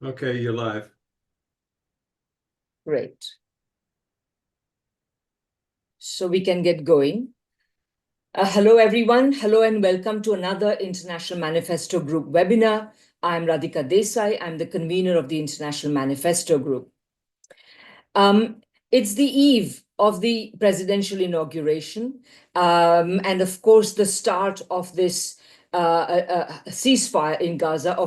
Okay, you're live. Great. So we can get going. Hello, everyone. Hello and welcome to another International Manifesto Group webinar. I'm Radhika Desai. I'm the convener of the International Manifesto Group. It's the eve of the presidential inauguration, and of course, the start of this ceasefire in Gaza,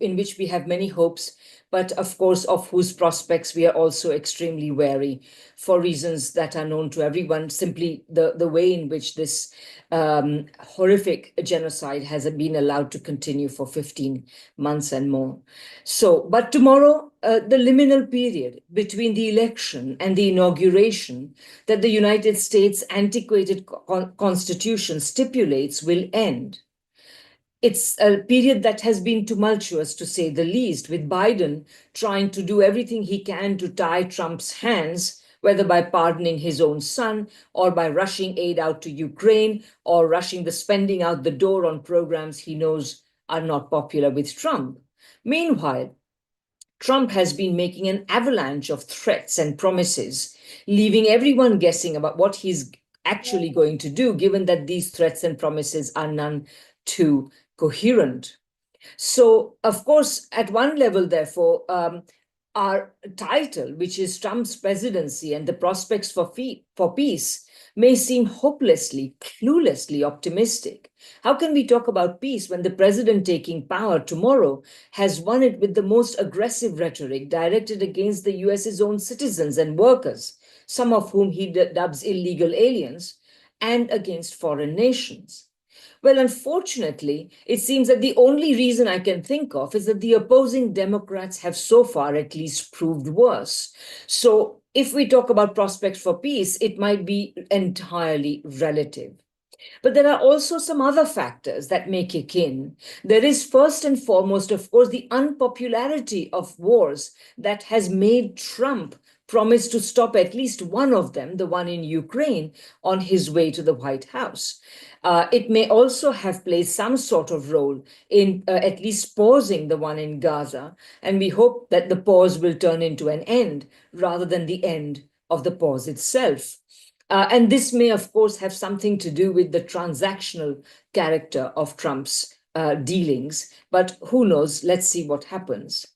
in which we have many hopes, but of course, of whose prospects we are also extremely wary for reasons that are known to everyone. Simply the way in which this horrific genocide has been allowed to continue for 15 months and more. So, but tomorrow, the liminal period between the election and the inauguration that the United States antiquated constitution stipulates will end. It's a period that has been tumultuous, to say the least, with Biden trying to do everything he can to tie Trump's hands, whether by pardoning his own son or by rushing aid out to Ukraine or rushing the spending out the door on programs he knows are not popular with Trump. Meanwhile, Trump has been making an avalanche of threats and promises, leaving everyone guessing about what he's actually going to do, given that these threats and promises are none too coherent. So, of course, at one level, therefore, our title, which is Trump's presidency and the prospects for peace, may seem hopelessly, cluelessly optimistic. How can we talk about peace when the president taking power tomorrow has won it with the most aggressive rhetoric directed against the US's own citizens and workers, some of whom he dubs illegal aliens, and against foreign nations? Well, unfortunately, it seems that the only reason I can think of is that the opposing Democrats have so far at least proved worse. So if we talk about prospects for peace, it might be entirely relative. But there are also some other factors that may kick in. There is first and foremost, of course, the unpopularity of wars that has made Trump promise to stop at least one of them, the one in Ukraine, on his way to the White House. It may also have played some sort of role in at least pausing the one in Gaza, and we hope that the pause will turn into an end rather than the end of the pause itself. And this may, of course, have something to do with the transactional character of Trump's dealings, but who knows? Let's see what happens.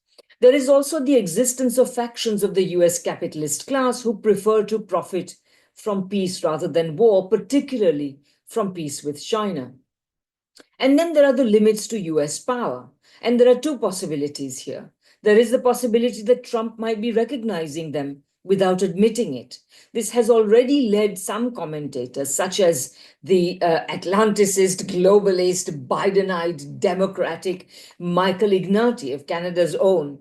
There is also the existence of factions of the US capitalist class who prefer to profit from peace rather than war, particularly from peace with China. And then there are the limits to US power. And there are two possibilities here. There is the possibility that Trump might be recognizing them without admitting it. This has already led some commentators, such as the Atlanticist, globalist, Bidenite, democratic Michael Ignatius, Canada's own,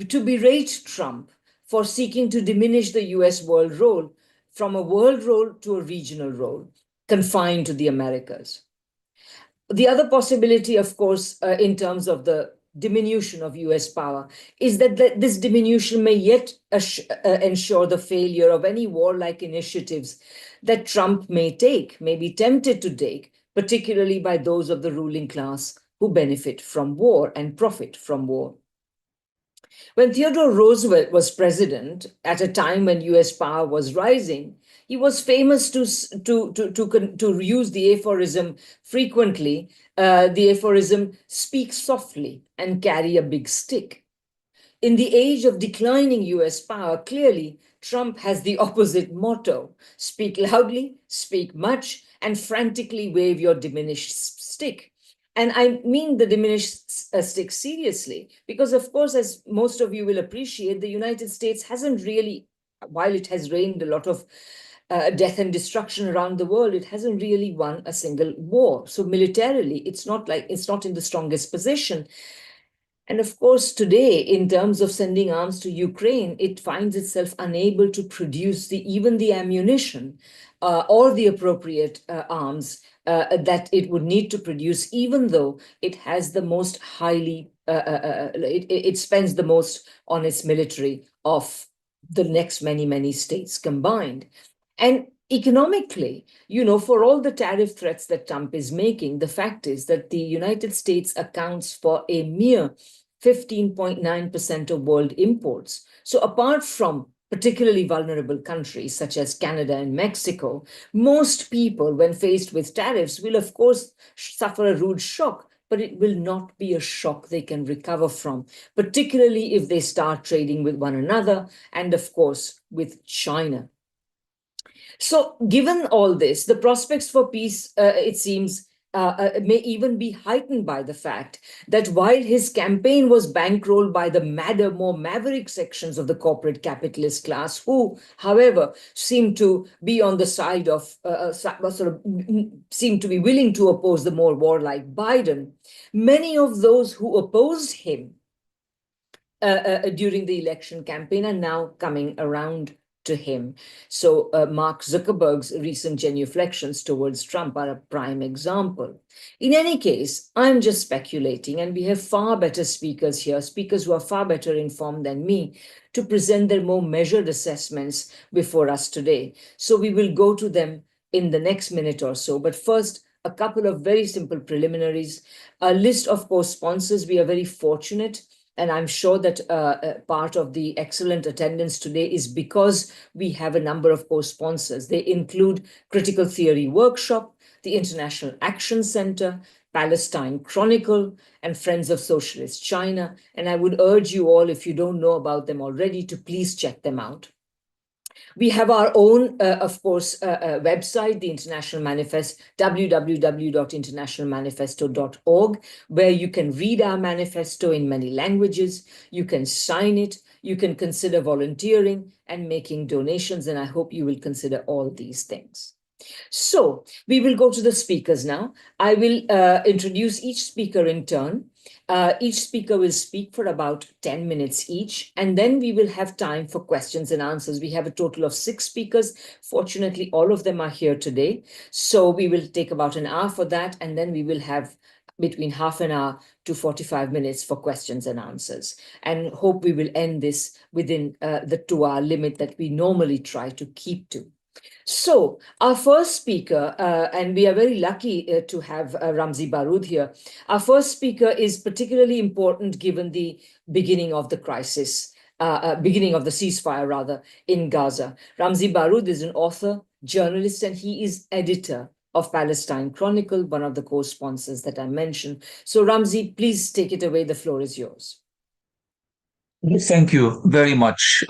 to berate Trump for seeking to diminish the US world role from a world role to a regional role, confined to the Americas. The other possibility, of course, in terms of the diminution of US power, is that this diminution may yet ensure the failure of any warlike initiatives that Trump may be tempted to take, particularly by those of the ruling class who benefit from war and profit from war. When Theodore Roosevelt was president at a time when US power was rising, he was famous to use the aphorism frequently, the aphorism, speak softly and carry a big stick. In the age of declining US power, clearly, Trump has the opposite motto: speak loudly, speak much, and frantically wave your diminished stick. And I mean the diminished stick seriously, because, of course, as most of you will appreciate, the United States hasn't really, while it has reigned a lot of death and destruction around the world, it hasn't really won a single war. So militarily, it's not in the strongest position. And of course, today, in terms of sending arms to Ukraine, it finds itself unable to produce even the ammunition or the appropriate arms that it would need to produce, even though it has the most it spends the most on its military of the next many states combined. And economically, for all the tariff threats that Trump is making, the fact is that the United States accounts for a mere 15.9% of world imports. So apart from particularly vulnerable countries such as Canada and Mexico, most people, when faced with tariffs, will of course suffer a rude shock, but it will not be a shock they can recover from, particularly if they start trading with one another and, of course, with China. So, given all this, the prospects for peace, it seems, may even be heightened by the fact that while his campaign was bankrolled by the madder, more maverick sections of the corporate capitalist class, who, however, seem to be on the side of, seem to be willing to oppose the more warlike Biden, many of those who opposed him during the election campaign are now coming around to him. So Mark Zuckerberg's recent genuflections towards Trump are a prime example. In any case, I'm just speculating, and we have far better speakers here, speakers who are far better informed than me, to present their more measured assessments before us today. So we will go to them in the next minute or so. But first, a couple of very simple preliminaries. A list of co-sponsors. We are very fortunate, and I'm sure that part of the excellent attendance today is because we have a number of co-sponsors. They include Critical Theory Workshop, the International Action Center, Palestine Chronicle, and Friends of Socialist China. And I would urge you all, if you don't know about them already, to please check them out. We have our own, of course, website, the International Manifest, www.internationalmanifesto.org, where you can read our manifesto in many languages. You can sign it. You can consider volunteering and making donations. And I hope you will consider all these things. So we will go to the speakers now. I will introduce each speaker in turn. Each speaker will speak for about 10 minutes each, and then we will have time for questions and answers. We have a total of 6 speakers. Fortunately, all of them are here today. So we will take about an hour for that, and then we will have between half an hour to 45 minutes for questions and answers, and hope we will end this within the 2-hour limit that we normally try to keep to. So our first speaker, and we are very lucky to have Ramzi Baroud here. Our first speaker is particularly important given the beginning of the crisis, beginning of the ceasefire rather, in Gaza. Ramzi Baroud is an author, journalist, and he is editor of Palestine Chronicle, one of the co-sponsors that I mentioned. So Ramzi, please take it away. The floor is yours. Thank you very much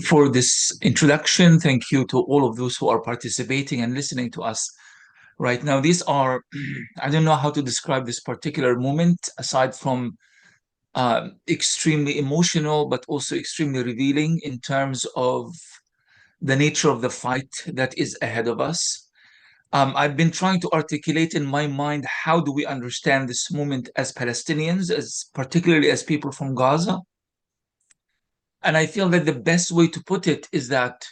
for this introduction. Thank you to all of those who are participating and listening to us right now. These are, I don't know how to describe this particular moment, aside from extremely emotional, but also extremely revealing in terms of the nature of the fight that is ahead of us. I've been trying to articulate in my mind, how do we understand this moment as Palestinians, particularly as people from Gaza? And I feel that the best way to put it is that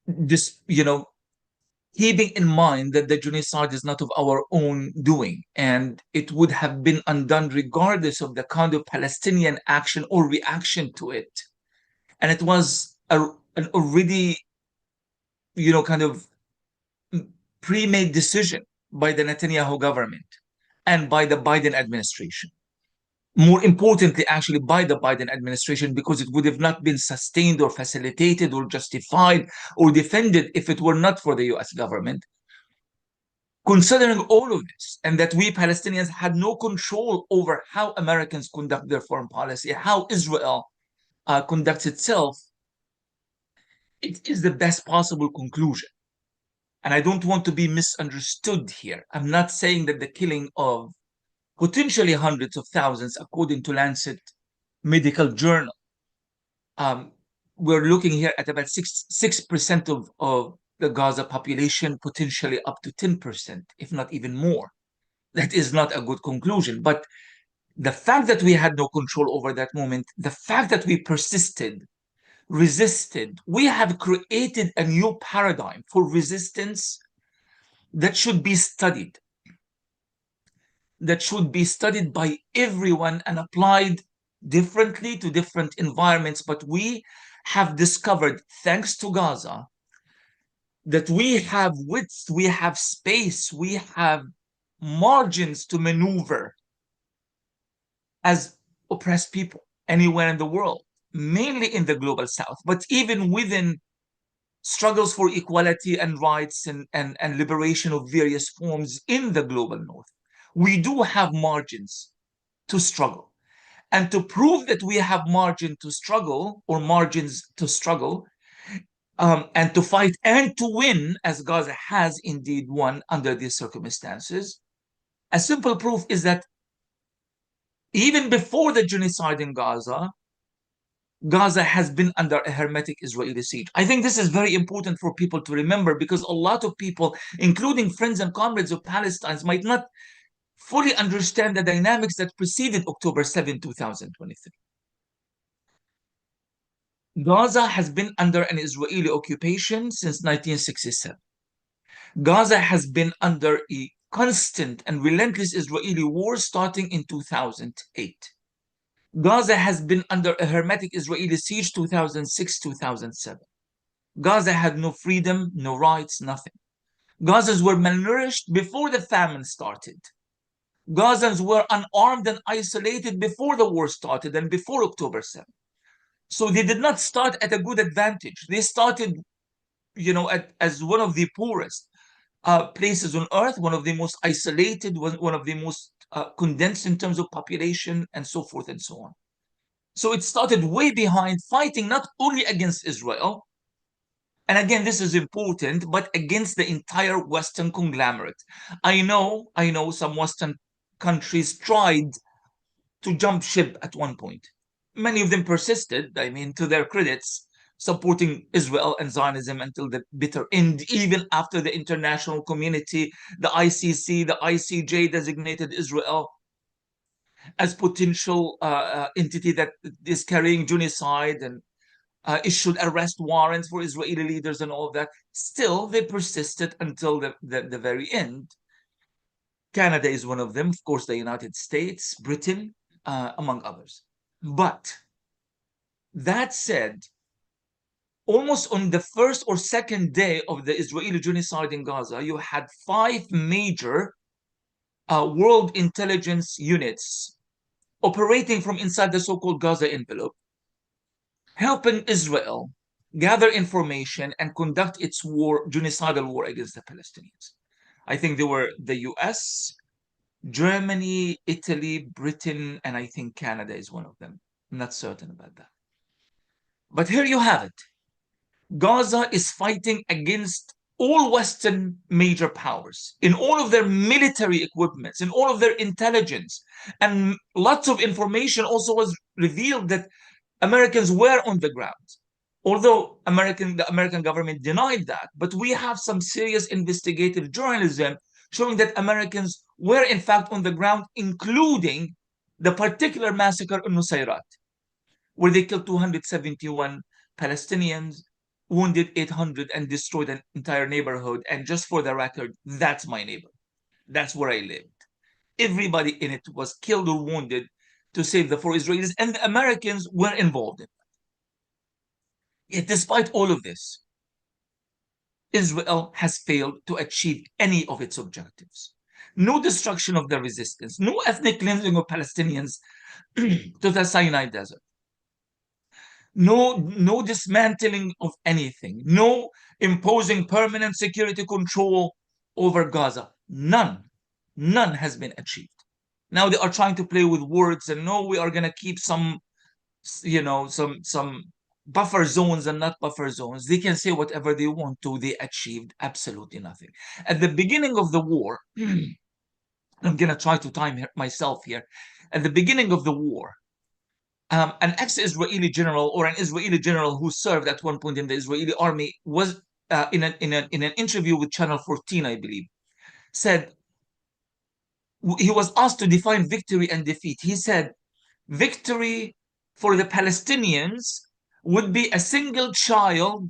this, keeping in mind that the genocide is not of our own doing, and it would have been undone regardless of the kind of Palestinian action or reaction to it. And it was an already, kind of pre-made decision by the Netanyahu government and by the Biden administration. More importantly, actually, by the Biden administration, because it would have not been sustained or facilitated or justified or defended if it were not for the US government. Considering all of this, and that we Palestinians had no control over how Americans conduct their foreign policy, how Israel conducts itself, it is the best possible conclusion. And I don't want to be misunderstood here. I'm not saying that the killing of potentially hundreds of thousands, according to Lancet Medical Journal. We're looking here at about 6% of the Gaza population, potentially up to 10%, if not even more. That is not a good conclusion. But the fact that we had no control over that moment, the fact that we persisted, resisted, we have created a new paradigm for resistance that should be studied. That should be studied by everyone and applied differently to different environments. But we have discovered, thanks to Gaza, that we have width, we have space, we have margins to maneuver as oppressed people anywhere in the world, mainly in the global south, but even within struggles for equality and rights and liberation of various forms in the global north, we do have margins to struggle. And to prove that we have margin to struggle or margins to struggle, and to fight and to win, as Gaza has indeed won under these circumstances, a simple proof is that even before the genocide in Gaza, Gaza has been under a hermetic Israeli siege. I think this is very important for people to remember, because a lot of people, including friends and comrades of Palestine, might not fully understand the dynamics that preceded October 7, 2023. Gaza has been under an Israeli occupation since 1967. Gaza has been under a constant and relentless Israeli war starting in 2008. Gaza has been under a hermetic Israeli siege 2006, 2007. Gaza had no freedom, no rights, nothing. Gazans were malnourished before the famine started. Gazans were unarmed and isolated before the war started and before October 7th. So they did not start at a good advantage. They started, as one of the poorest places on earth, one of the most isolated, one of the most condensed in terms of population, and so forth and so on. So it started way behind, fighting not only against Israel, and again, this is important, but against the entire Western conglomerate. I know some Western countries tried to jump ship at one point. Many of them persisted, I mean, to their credits, supporting Israel and Zionism until the bitter end, even after the international community, the ICC, the ICJ designated Israel as potential entity that is carrying genocide, and issued arrest warrants for Israeli leaders and all of that. Still, they persisted until the very end. Canada is one of them, of course, the United States, Britain, among others. But that said, almost on the first or second day of the Israeli genocide in Gaza, you had five major world intelligence units operating from inside the so-called Gaza envelope, helping Israel gather information and conduct its war, genocidal war against the Palestinians. I think they were the US, Germany, Italy, Britain, and I think Canada is one of them. I'm not certain about that. But here you have it. Gaza is fighting against all Western major powers in all of their military equipments, in all of their intelligence. And lots of information also was revealed that Americans were on the ground. Although the American government denied that, but we have some serious investigative journalism showing that Americans were in fact on the ground, including the particular massacre in Nusayrat, where they killed 271 Palestinians, wounded 800, and destroyed an entire neighborhood. And just for the record, that's my neighborhood. That's where I lived. Everybody in it was killed or wounded to save the four Israelis, and the Americans were involved in it. Yet, despite all of this, Israel has failed to achieve any of its objectives. No destruction of the resistance, no ethnic cleansing of Palestinians to the Sinai Desert, no dismantling of anything, no imposing permanent security control over Gaza. None has been achieved. Now they are trying to play with words, and no, we are going to keep some buffer zones and not buffer zones. They can say whatever they want to. They achieved absolutely nothing. At the beginning of the war, I'm going to try to time myself here. At the beginning of the war, an ex-Israeli general, or an Israeli general who served at one point in the Israeli army, was in an interview with Channel 14, I believe, said, he was asked to define victory and defeat. He said, victory for the Palestinians would be a single child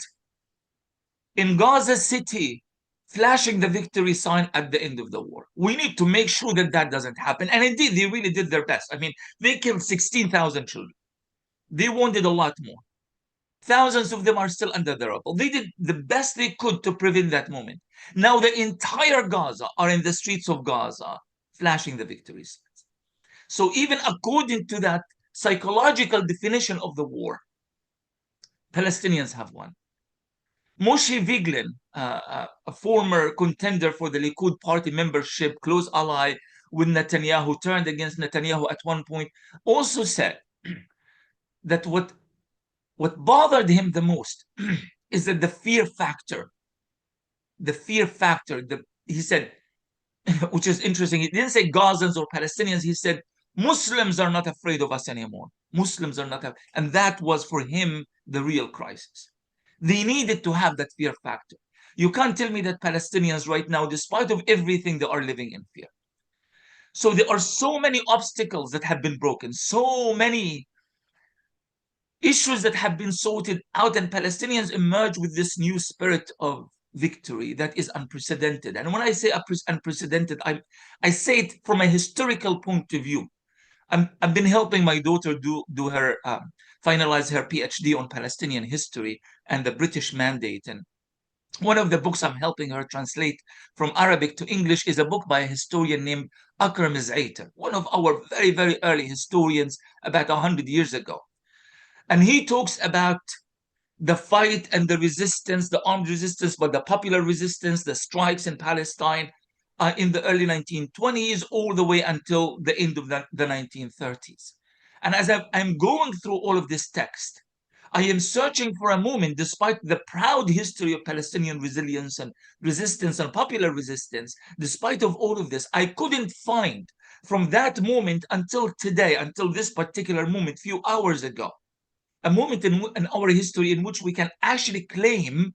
in Gaza City flashing the victory sign at the end of the war. We need to make sure that that doesn't happen. And indeed, they really did their best. I mean, they killed 16,000 children. They wounded a lot more. Thousands of them are still under the rubble. They did the best they could to prevent that moment. Now the entire Gaza are in the streets of Gaza flashing the victory signs. So even according to that psychological definition of the war, Palestinians have won. Moshe Viglin, a former contender for the Likud party membership, close ally with Netanyahu, turned against Netanyahu at one point, also said that what bothered him the most is that the fear factor, he said, which is interesting. He didn't say Gazans or Palestinians. He said Muslims are not afraid of us anymore. Muslims are not, and that was for him the real crisis. They needed to have that fear factor. You can't tell me that Palestinians right now, despite of everything, they are living in fear. So there are so many obstacles that have been broken, so many issues that have been sorted out, and Palestinians emerge with this new spirit of victory that is unprecedented. And when I say unprecedented, I say it from a historical point of view. I've been helping my daughter do her finalize her PhD on Palestinian history and the British Mandate. And one of the books I'm helping her translate from Arabic to English is a book by a historian named Akram Zaiter, one of our very, very early historians about 100 years ago. And he talks about the fight and the resistance, the armed resistance, but the popular resistance, the strikes in Palestine in the early 1920s, all the way until the end of the 1930s. And as I'm going through all of this text, I am searching for a moment, despite the proud history of Palestinian resilience and resistance and popular resistance, despite of all of this, I couldn't find from that moment until today, until this particular moment, few hours ago, a moment in our history in which we can actually claim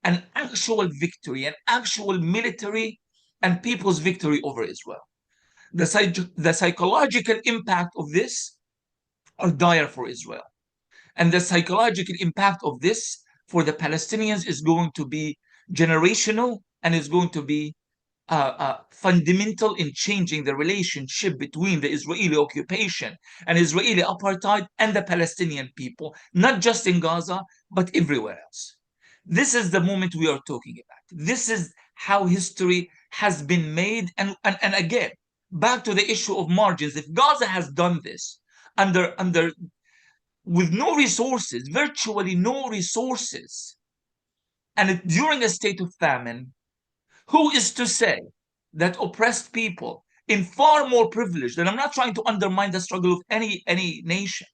an actual victory, an actual military and people's victory over Israel. The psychological impact of this are dire for Israel. And the psychological impact of this for the Palestinians is going to be generational and is going to be fundamental in changing the relationship between the Israeli occupation and Israeli apartheid and the Palestinian people, not just in Gaza, but everywhere else. This is the moment we are talking about. This is how history has been made. And again, back to the issue of margins. If Gaza has done this under with no resources, virtually no resources, and during a state of famine, who is to say that oppressed people in far more privileged, and I'm not trying to undermine the struggle of any nation.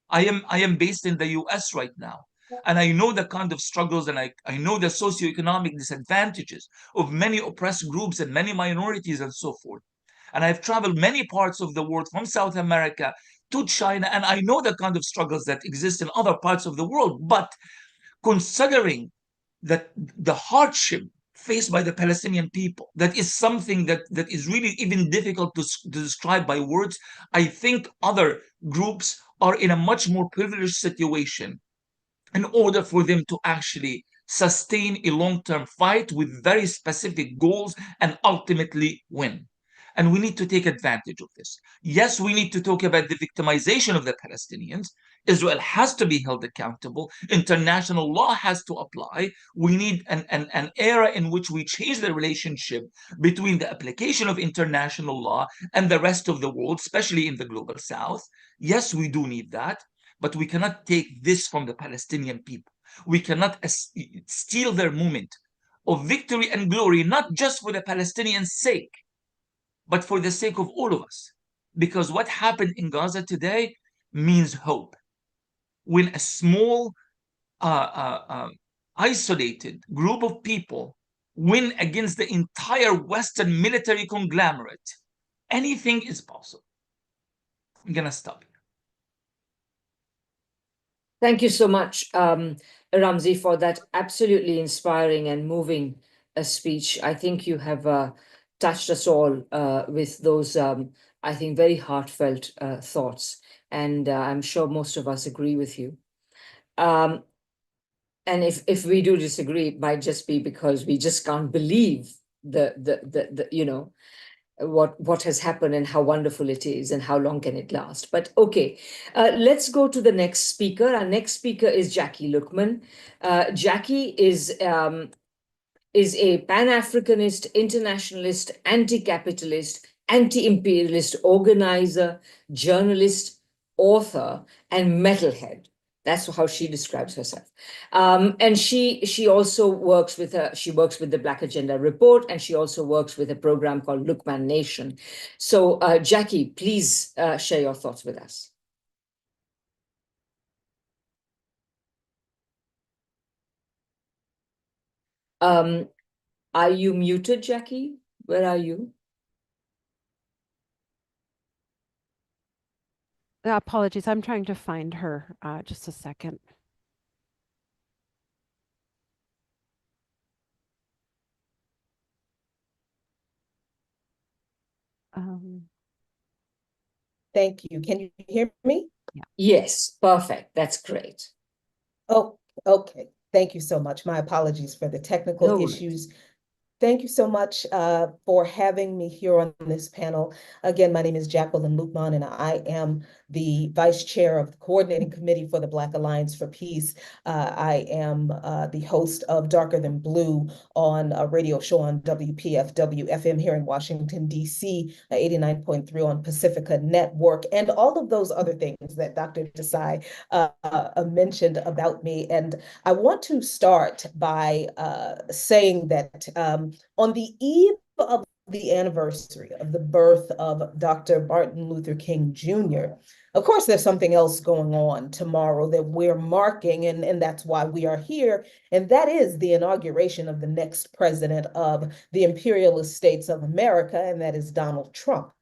I am based in the US right now. And I know the kind of struggles and I know the socioeconomic disadvantages of many oppressed groups and many minorities and so forth. And I've traveled many parts of the world from South America to China, and I know the kind of struggles that exist in other parts of the world. But considering that the hardship faced by the Palestinian people, that is something that is really even difficult to describe by words. I think other groups are in a much more privileged situation in order for them to actually sustain a long-term fight with very specific goals and ultimately win. And we need to take advantage of this. Yes, we need to talk about the victimization of the Palestinians. Israel has to be held accountable. International law has to apply. We need an era in which we change the relationship between the application of international law and the rest of the world, especially in the global south. Yes, we do need that, but we cannot take this from the Palestinian people. We cannot steal their moment of victory and glory, not just for the Palestinians' sake, but for the sake of all of us. Because what happened in Gaza today means hope. When a small, isolated group of people win against the entire Western military conglomerate, anything is possible. I'm going to stop. Thank you so much, Ramzi, for that absolutely inspiring and moving speech. I think you have touched us all with those, I think, very heartfelt thoughts. And I'm sure most of us agree with you. And if we do disagree, it might just be because we just can't believe the what has happened and how wonderful it is and how long can it last. But okay, let's go to the next speaker. Our next speaker is Jackie Lookman. Jackie is a Pan-Africanist, internationalist, anti-capitalist, anti-imperialist organizer, journalist, author, and metalhead. That's how she describes herself. And she also works with the Black Agenda Report, and she also works with a program called Lookman Nation. So Jackie, please share your thoughts with us. Are you muted, Jackie? Where are you? Apologies, I'm trying to find her. Just a second. Thank you. Can you hear me? Yeah. Yes, perfect. That's great. Oh, okay. Thank you so much. My apologies for the technical issues. Thank you so much for having me here on this panel. Again, my name is Jacqueline Lukman, and I am the Vice Chair of the Coordinating Committee for the Black Alliance for Peace. I am the host of Darker Than Blue on a radio show on WPFW FM here in Washington, D.C., 89.3 on Pacifica Network, and all of those other things that Dr. Desai mentioned about me. And I want to start by saying that on the eve of the anniversary of the birth of Dr. Martin Luther King Jr., of course, there's something else going on tomorrow that we're marking, and that's why we are here, and that is the inauguration of the next president of the imperialist states of America, and that is Donald Trump.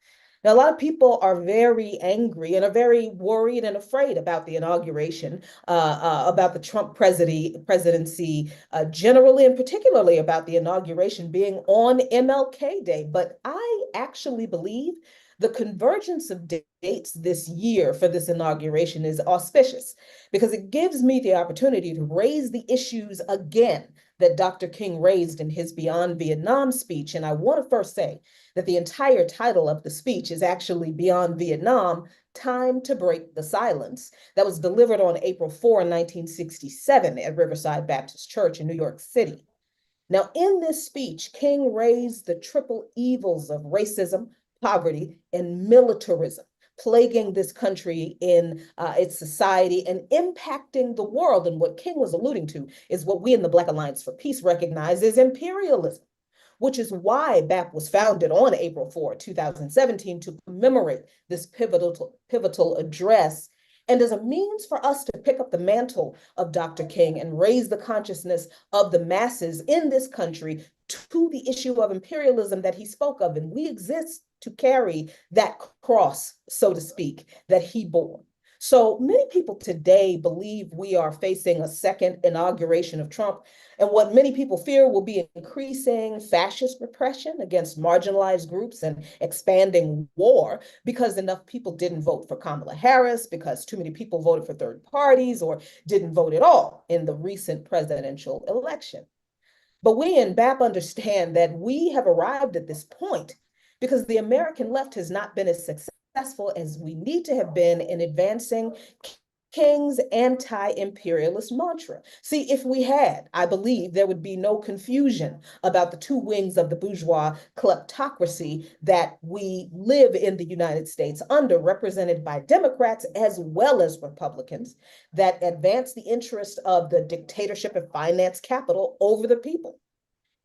Now, a lot of people are very angry and are very worried and afraid about the inauguration, about the Trump presidency generally, and particularly about the inauguration being on MLK Day. But I actually believe the convergence of dates this year for this inauguration is auspicious because it gives me the opportunity to raise the issues again that Dr. King raised in his Beyond Vietnam speech. And I want to first say that the entire title of the speech is actually Beyond Vietnam, Time to Break the Silence. That was delivered on April 4, 1967 at Riverside Baptist Church in New York City. Now, in this speech, King raised the triple evils of racism, poverty, and militarism, plaguing this country in its society and impacting the world. And what King was alluding to is what we in the Black Alliance for Peace recognize as imperialism, which is why BAP was founded on April 4, 2017, to commemorate this pivotal address and as a means for us to pick up the mantle of Dr. King and raise the consciousness of the masses in this country to the issue of imperialism that he spoke of. And we exist to carry that cross, so to speak, that he bore. So many people today believe we are facing a second inauguration of Trump, and what many people fear will be increasing fascist repression against marginalized groups and expanding war because enough people didn't vote for Kamala Harris, because too many people voted for third parties or didn't vote at all in the recent presidential election. But we in BAP understand that we have arrived at this point because the American left has not been as successful as we need to have been in advancing King's anti-imperialist mantra. See, if we had, I believe there would be no confusion about the two wings of the bourgeois kleptocracy that we live in the United States under, represented by Democrats as well as Republicans, that advance the interest of the dictatorship and finance capital over the people.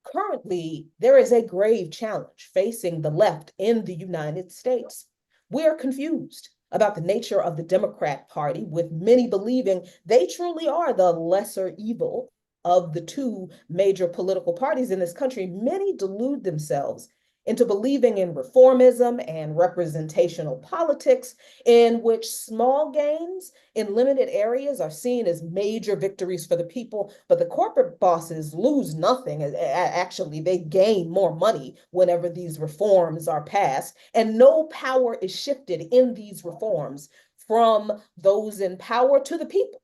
Currently, there is a grave challenge facing the left in the United States. We're confused about the nature of the Democrat Party, with many believing they truly are the lesser evil of the two major political parties in this country. Many delude themselves into believing in reformism and representational politics, in which small gains in limited areas are seen as major victories for the people, but the corporate bosses lose nothing. Actually, they gain more money whenever these reforms are passed, and no power is shifted in these reforms from those in power to the people.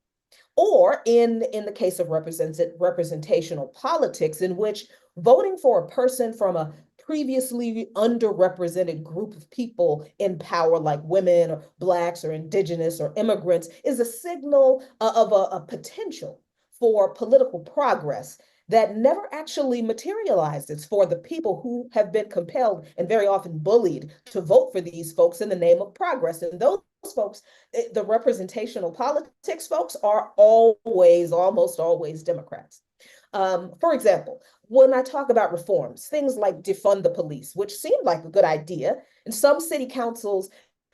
Or in the case of representational politics, in which voting for a person from a previously underrepresented group of people in power, like women or Blacks or Indigenous or immigrants, is a signal of a potential for political progress that never actually materializes for the people who have been compelled and very often bullied to vote for these folks in the name of progress. And those folks, the representational politics folks, are always, almost always Democrats. For example, when I talk about reforms, things like defund the police, which seemed like a good idea, and some city councils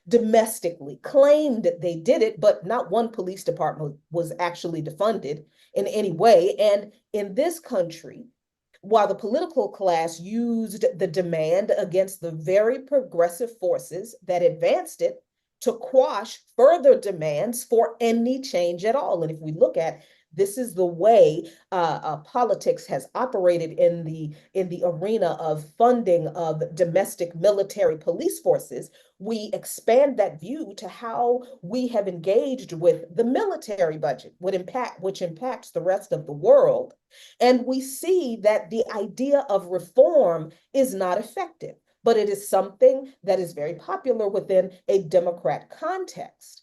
domestically claimed that they did it, but not one police department was actually defunded in any way. And in this country, while the political class used the demand against the very progressive forces that advanced it to quash further demands for any change at all. And if we look at this is the way politics has operated in the arena of funding of domestic military police forces. We expand that view to how we have engaged with the military budget, which impacts the rest of the world. And we see that the idea of reform is not effective, but it is something that is very popular within a Democrat context.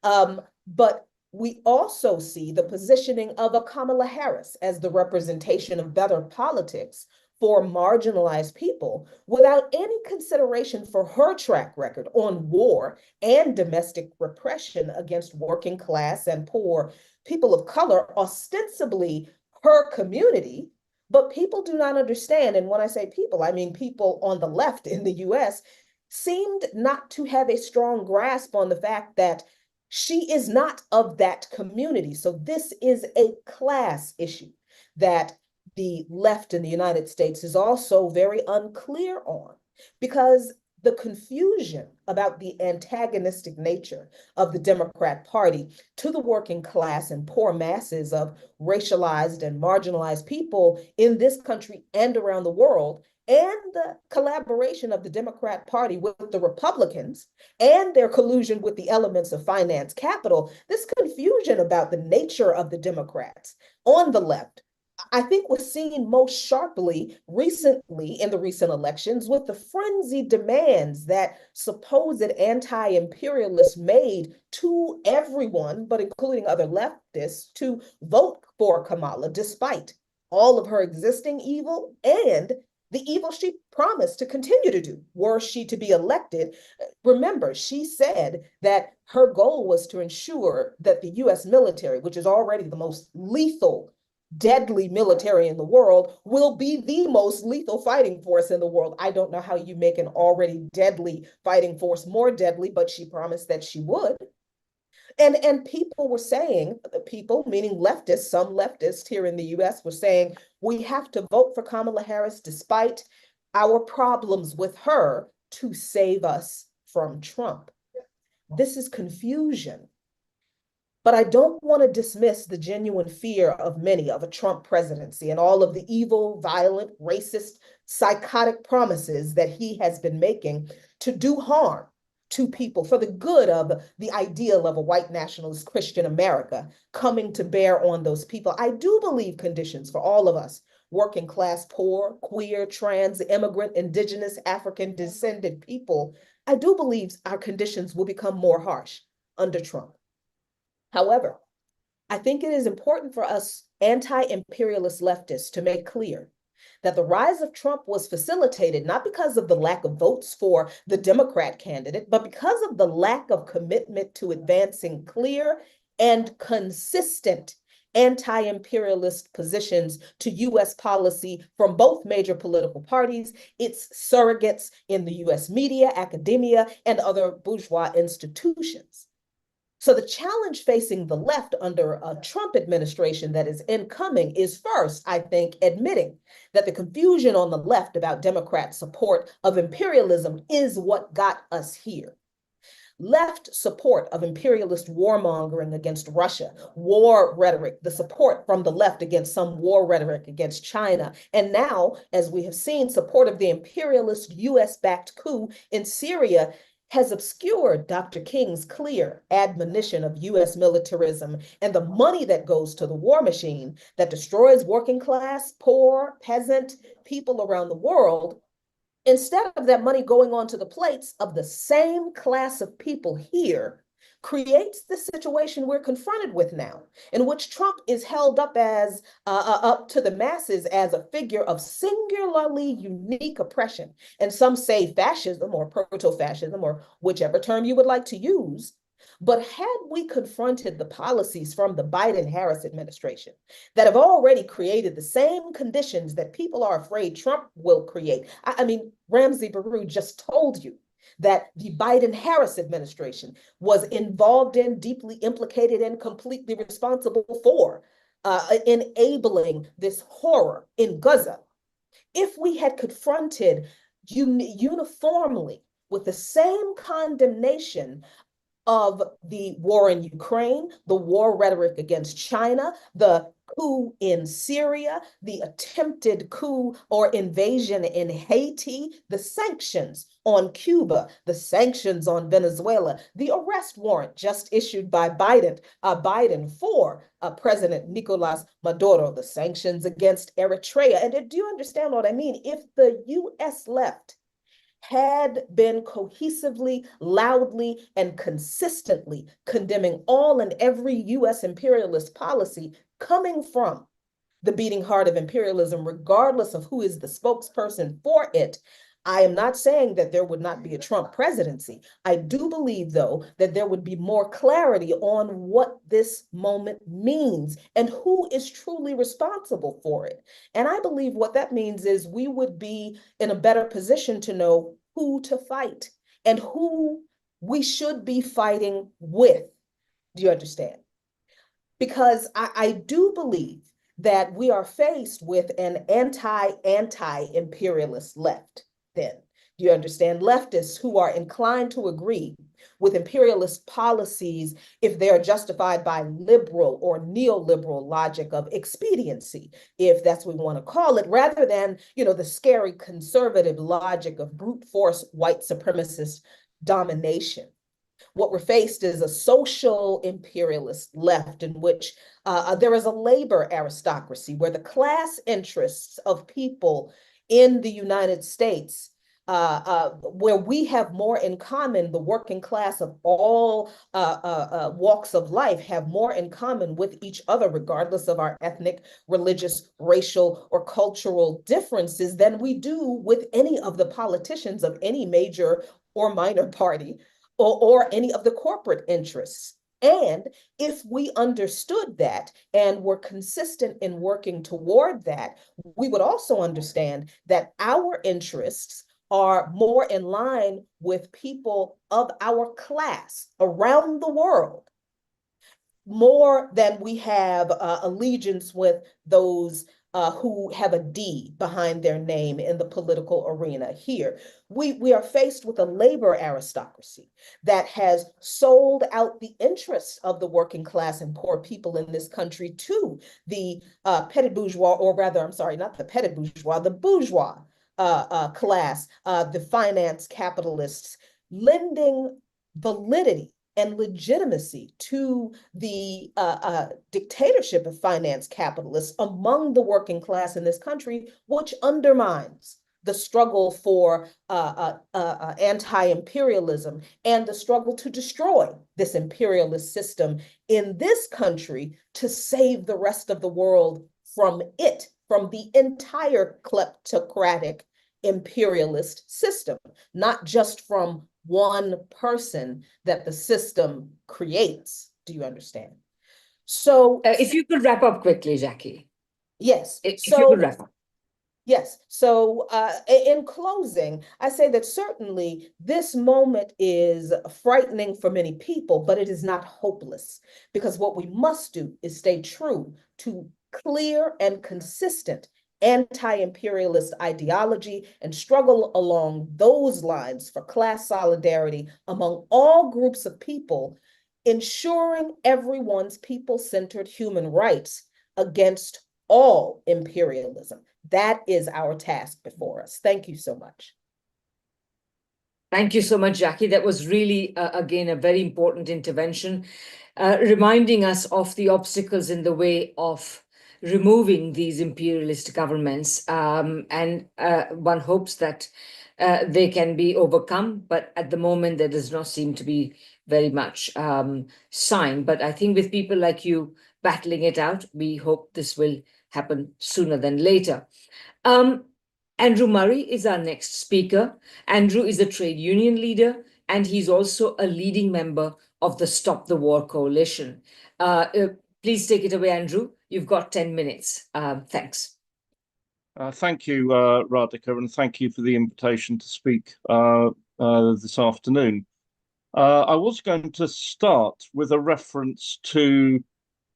But we also see the positioning of a Kamala Harris as the representation of better politics for marginalized people without any consideration for her track record on war and domestic repression against working class and poor people of color, ostensibly her community. But people do not understand, and when I say people, I mean people on the left in the US, seemed not to have a strong grasp on the fact that she is not of that community. So this is a class issue that the left in the United States is also very unclear on, because the confusion about the antagonistic nature of the Democrat Party to the working class and poor masses of racialized and marginalized people in this country and around the world, and the collaboration of the Democrat Party with the Republicans and their collusion with the elements of finance capital, this confusion about the nature of the Democrats on the left, I think, was seen most sharply recently in the recent elections with the frenzied demands that supposed anti-imperialists made to everyone, but including other leftists, to vote for Kamala, despite all of her existing evil and the evil she promised to continue to do were she to be elected. Remember, she said that her goal was to ensure that the US military, which is already the most lethal, deadly military in the world, will be the most lethal fighting force in the world. I don't know how you make an already deadly fighting force more deadly, but she promised that she would. And people were saying, people meaning leftists, some leftists here in the US were saying, we have to vote for Kamala Harris despite our problems with her to save us from Trump. This is confusion. But I don't want to dismiss the genuine fear of many of a Trump presidency and all of the evil, violent, racist, psychotic promises that he has been making to do harm to people for the good of the ideal of a white nationalist Christian America coming to bear on those people. I do believe conditions for all of us, working class, poor, queer, trans, immigrant, indigenous, African descended people, I do believe our conditions will become more harsh under Trump. However, I think it is important for us anti-imperialist leftists to make clear that the rise of Trump was facilitated not because of the lack of votes for the Democrat candidate, but because of the lack of commitment to advancing clear and consistent anti-imperialist positions to US policy from both major political parties, its surrogates in the US media, academia, and other bourgeois institutions. So the challenge facing the left under a Trump administration that is incoming is first, I think, admitting that the confusion on the left about Democrat support of imperialism is what got us here. Left support of imperialist warmongering against Russia, war rhetoric, the support from the left against some war rhetoric against China, and now, as we have seen, support of the imperialist US-backed coup in Syria has obscured Dr. King's clear admonition of US militarism and the money that goes to the war machine that destroys working class, poor, peasant people around the world, instead of that money going onto the plates of the same class of people here creates the situation we're confronted with now, in which Trump is held up as up to the masses as a figure of singularly unique oppression. And some say fascism or proto-fascism or whichever term you would like to use. But had we confronted the policies from the Biden-Harris administration that have already created the same conditions that people are afraid Trump will create, I mean, Ramsey Baru just told you that the Biden-Harris administration was involved in, deeply implicated, and completely responsible for enabling this horror in Gaza. If we had confronted uniformly with the same condemnation of the war in Ukraine, the war rhetoric against China, the coup in Syria, the attempted coup or invasion in Haiti, the sanctions on Cuba, the sanctions on Venezuela, the arrest warrant just issued by Biden for President Nicolas Maduro, the sanctions against Eritrea. And do you understand what I mean? If the U.S. left had been cohesively, loudly, and consistently condemning all and every U.S. imperialist policy coming from the beating heart of imperialism, regardless of who is the spokesperson for it, I am not saying that there would not be a Trump presidency. I do believe, though, that there would be more clarity on what this moment means and who is truly responsible for it. And I believe what that means is we would be in a better position to know who to fight and who we should be fighting with. Do you understand? Because I do believe that we are faced with an anti-imperialist left then. Do you understand? Leftists who are inclined to agree with imperialist policies if they are justified by liberal or neoliberal logic of expediency, if that's what we want to call it, rather than, the scary conservative logic of brute force white supremacist domination. What we're faced is a social imperialist left in which there is a labor aristocracy where the class interests of people in the United States, where we have more in common, the working class of all walks of life have more in common with each other, regardless of our ethnic, religious, racial, or cultural differences, than we do with any of the politicians of any major or minor party or any of the corporate interests. And if we understood that and were consistent in working toward that, we would also understand that our interests are more in line with people of our class around the world, more than we have allegiance with those who have a D behind their name in the political arena here. We are faced with a labor aristocracy that has sold out the interests of the working class and poor people in this country to the petty bourgeois, or rather, I'm sorry, not the petty bourgeois, the bourgeois class, the finance capitalists, lending validity and legitimacy to the dictatorship of finance capitalists among the working class in this country, which undermines the struggle for anti-imperialism and the struggle to destroy this imperialist system in this country to save the rest of the world from it, from the entire kleptocratic imperialist system, not just from one person that the system creates. Do you understand? So if you could wrap up quickly, Jackie. Yes. If you could wrap up. Yes. So in closing, I say that certainly this moment is frightening for many people, but it is not hopeless, because what we must do is stay true to clear and consistent anti-imperialist ideology and struggle along those lines for class solidarity among all groups of people, ensuring everyone's people-centered human rights against all imperialism. That is our task before us. Thank you so much. Thank you so much, Jackie. That was really, again, a very important intervention, reminding us of the obstacles in the way of removing these imperialist governments. And one hopes that they can be overcome, but at the moment there does not seem to be very much sign. But I think with people like you battling it out, we hope this will happen sooner than later. Andrew Murray is our next speaker. Andrew is a trade union leader, and he's also a leading member of the Stop the War Coalition. Please take it away, Andrew. You've got 10 minutes. Thanks. Thank you, Radhika, and thank you for the invitation to speak this afternoon. I was going to start with a reference to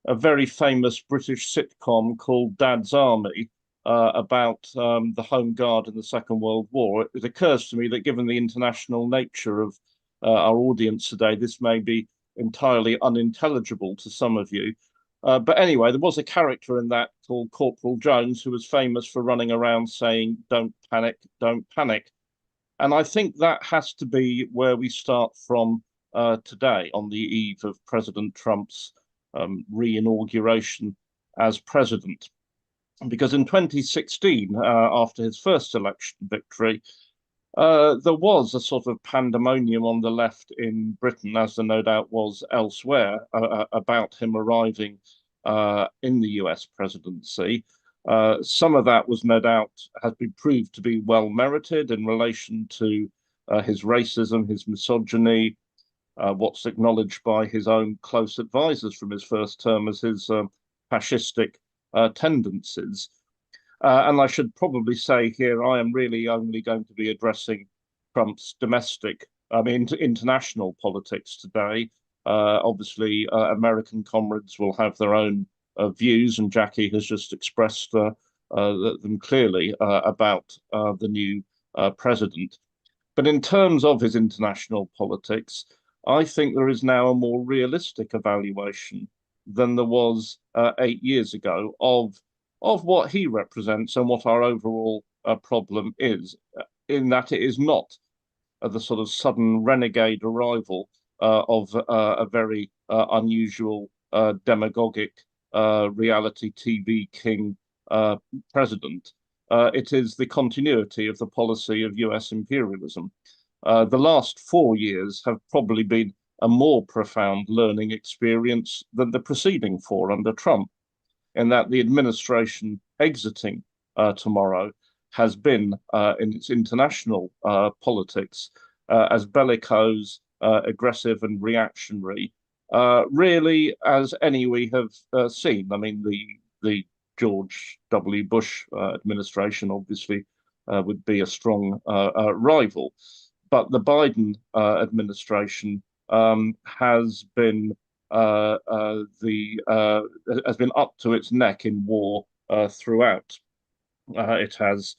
a very famous British sitcom called Dad's Army, about the Home Guard in the Second World War. It occurs to me that given the international nature of our audience today, this may be entirely unintelligible to some of you. But anyway, there was a character in that called Corporal Jones who was famous for running around saying, "Don't panic, don't panic." And I think that has to be where we start from today on the eve of President Trump's re-inauguration as president. Because in 2016, after his first election victory, there was a sort of pandemonium on the left in Britain, as there no doubt was elsewhere, about him arriving in the US presidency. Some of that was no doubt has been proved to be well merited in relation to his racism, his misogyny, what's acknowledged by his own close advisors from his first term as his fascistic tendencies. And I should probably say here, I am really only going to be addressing Trump's international politics today. Obviously, American comrades will have their own views, and Jackie has just expressed them clearly about the new president. But in terms of his international politics, I think there is now a more realistic evaluation than there was 8 years ago of what he represents and what our overall problem is, in that it is not the sort of sudden renegade arrival of a very unusual demagogic reality TV king president. It is the continuity of the policy of US imperialism. The last 4 years have probably been a more profound learning experience than the preceding 4 under Trump, in that the administration exiting tomorrow has been in its international politics as bellicose, aggressive and reactionary, really as any we have seen. I mean, the George W. Bush administration obviously would be a strong rival, but the Biden administration has been has been up to its neck in war throughout. It has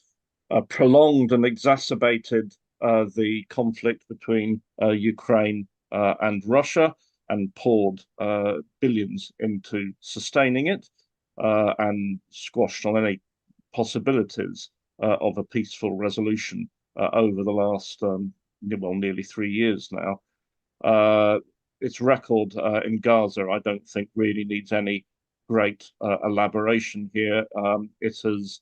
prolonged and exacerbated the conflict between Ukraine and Russia, and poured billions into sustaining it, and squashed on any possibilities of a peaceful resolution over the last, nearly 3 years now. Its record in Gaza, I don't think, really needs any great elaboration here. It has,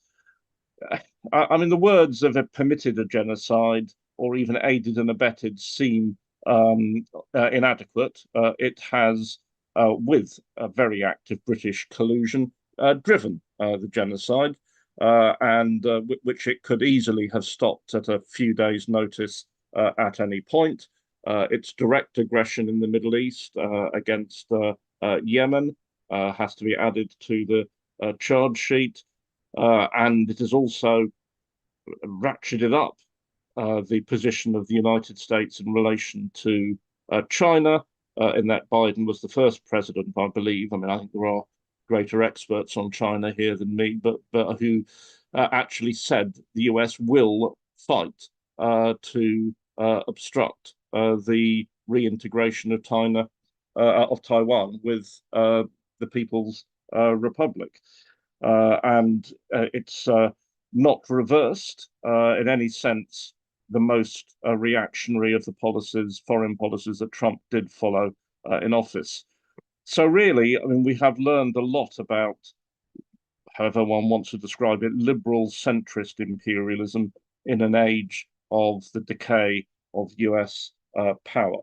the words of it permitted a genocide or even aided and abetted seem inadequate. It has, with a very active British collusion, driven the genocide, and which it could easily have stopped at a few days' notice at any point. Its direct aggression in the Middle East against Yemen has to be added to the charge sheet, and it has also ratcheted up the position of the United States in relation to China, in that Biden was the first president, I believe. I think there are greater experts on China here than me, but who actually said the US will fight to obstruct the reintegration of Taiwan with the People's Republic, and it's not reversed in any sense the most reactionary of the foreign policies that Trump did follow in office. So really, we have learned a lot about, however one wants to describe it, liberal centrist imperialism in an age of the decay of US power.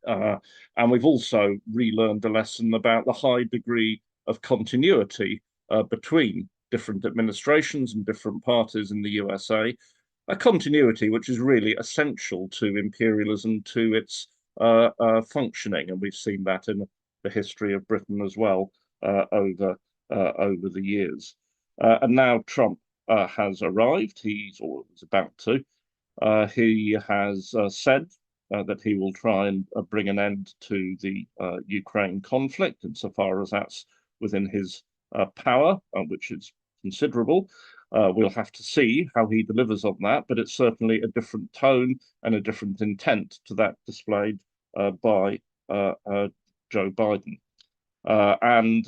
And we've also relearned a lesson about the high degree of continuity between different administrations and different parties in the USA, a continuity which is really essential to imperialism, to its functioning. And we've seen that in the history of Britain as well over the years. And now Trump has arrived. He's or is about to. He has said that he will try and bring an end to the Ukraine conflict, insofar as that's within his power, which is considerable. We'll have to see how he delivers on that, but it's certainly a different tone and a different intent to that displayed by Joe Biden. And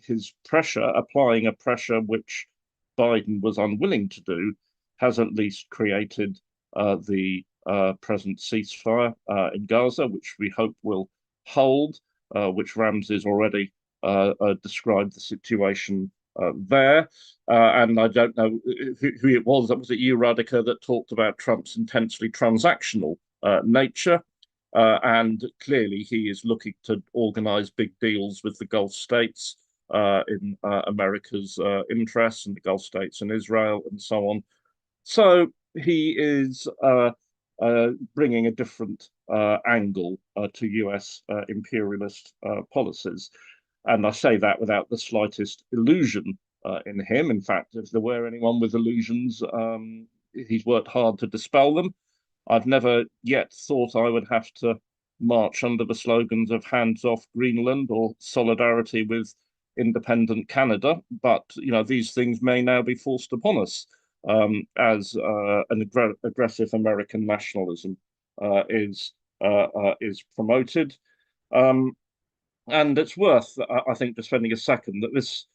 his pressure, applying a pressure which Biden was unwilling to do, has at least created the present ceasefire in Gaza, which we hope will hold, which Ramsey's already described the situation there. And I don't know who it was. Was it you, Radhika, that talked about Trump's intensely transactional nature? And clearly he is looking to organize big deals with the Gulf states in America's interests, and the Gulf states and Israel and so on. So he is bringing a different angle to US imperialist policies. And I say that without the slightest illusion in him. In fact, if there were anyone with illusions, he's worked hard to dispel them. I've never yet thought I would have to march under the slogans of hands off Greenland or solidarity with independent Canada. But, you know, these things may now be forced upon us as an aggressive American nationalism is promoted. And it's worth, I think, just spending a second that this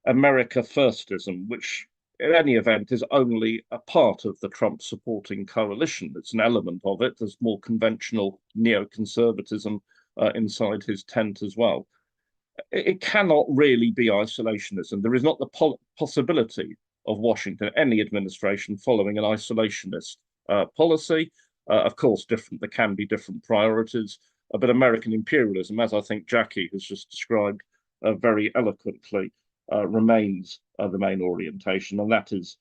America firstism, which in any event is only a part of the Trump supporting coalition. It's an element of it. There's more conventional neoconservatism inside his tent as well. It cannot really be isolationism. There is not the possibility of Washington, any administration, following an isolationist policy. Of course, there can be different priorities, but American imperialism, as I think Jackie has just described very eloquently, remains the main orientation, and that is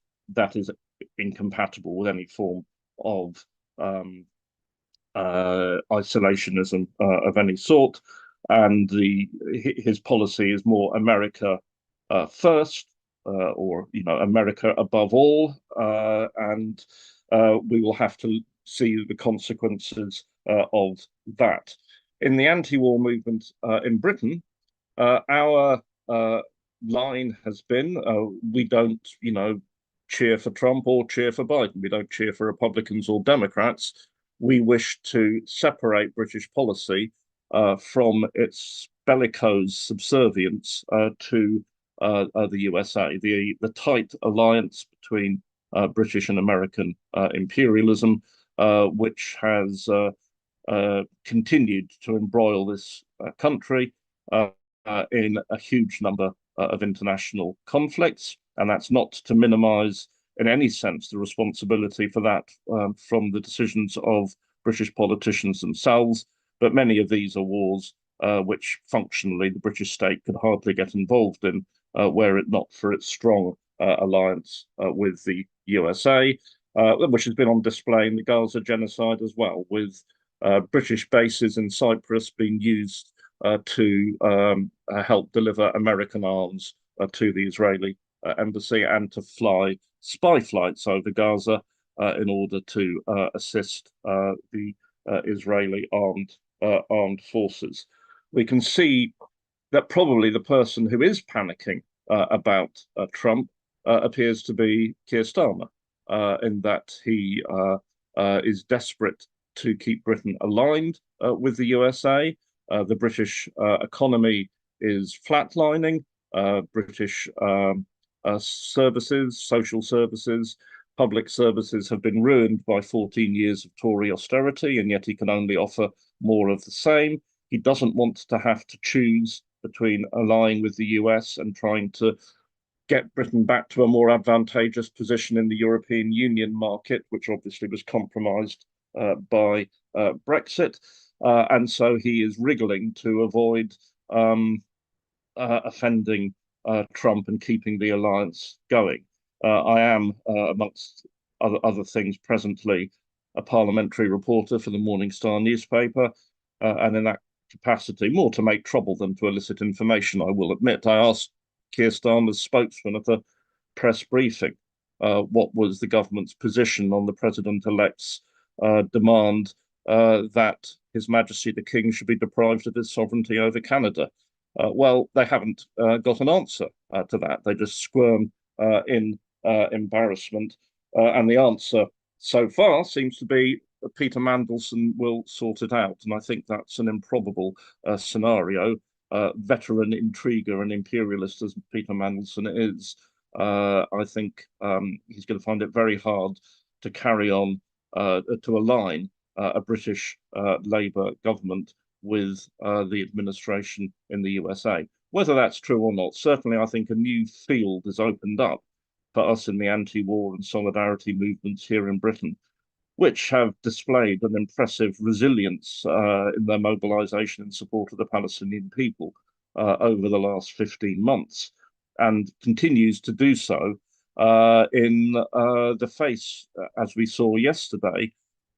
incompatible with any form of isolationism of any sort. And his policy is more America first, or America above all, and we will have to see the consequences of that. In the anti-war movement in Britain, our line has been we don't, cheer for Trump or cheer for Biden. We don't cheer for Republicans or Democrats. We wish to separate British policy from its bellicose subservience to the USA. The tight alliance between British and American imperialism, which has continued to embroil this country in a huge number of international conflicts. And that's not to minimize in any sense the responsibility for that from the decisions of British politicians themselves. But many of these are wars which functionally the British state could hardly get involved in, were it not for its strong alliance with the USA, which has been on display in the Gaza genocide as well, with British bases in Cyprus being used to help deliver American arms to the Israeli embassy, and to fly spy flights over Gaza in order to assist the Israeli armed forces. We can see that probably the person who is panicking about Trump appears to be Keir Starmer, in that he is desperate to keep Britain aligned with the USA. The British economy is flatlining. British services, social services, public services have been ruined by 14 years of Tory austerity, and yet he can only offer more of the same. He doesn't want to have to choose between allying with the US and trying to get Britain back to a more advantageous position in the European Union market, which obviously was compromised by Brexit. and so he is wriggling to avoid offending Trump and keeping the alliance going. I am, amongst other things, presently a parliamentary reporter for the Morning Star newspaper, and in that capacity, more to make trouble than to elicit information, I will admit, I asked Keir Starmer's spokesman at a press briefing what was the government's position on the president-elect's demand that His Majesty the King should be deprived of his sovereignty over Canada. Well, they haven't got an answer to that. They just squirm in embarrassment. And the answer so far seems to be Peter Mandelson will sort it out. And I think that's an improbable scenario. Veteran intriguer and imperialist as Peter Mandelson is, I think he's going to find it very hard to carry on to align a British Labour government with the administration in the USA. Whether that's true or not, certainly I think a new field has opened up for us in the anti-war and solidarity movements here in Britain, which have displayed an impressive resilience in their mobilization in support of the Palestinian people over the last 15 months, and continues to do so in the face, as we saw yesterday,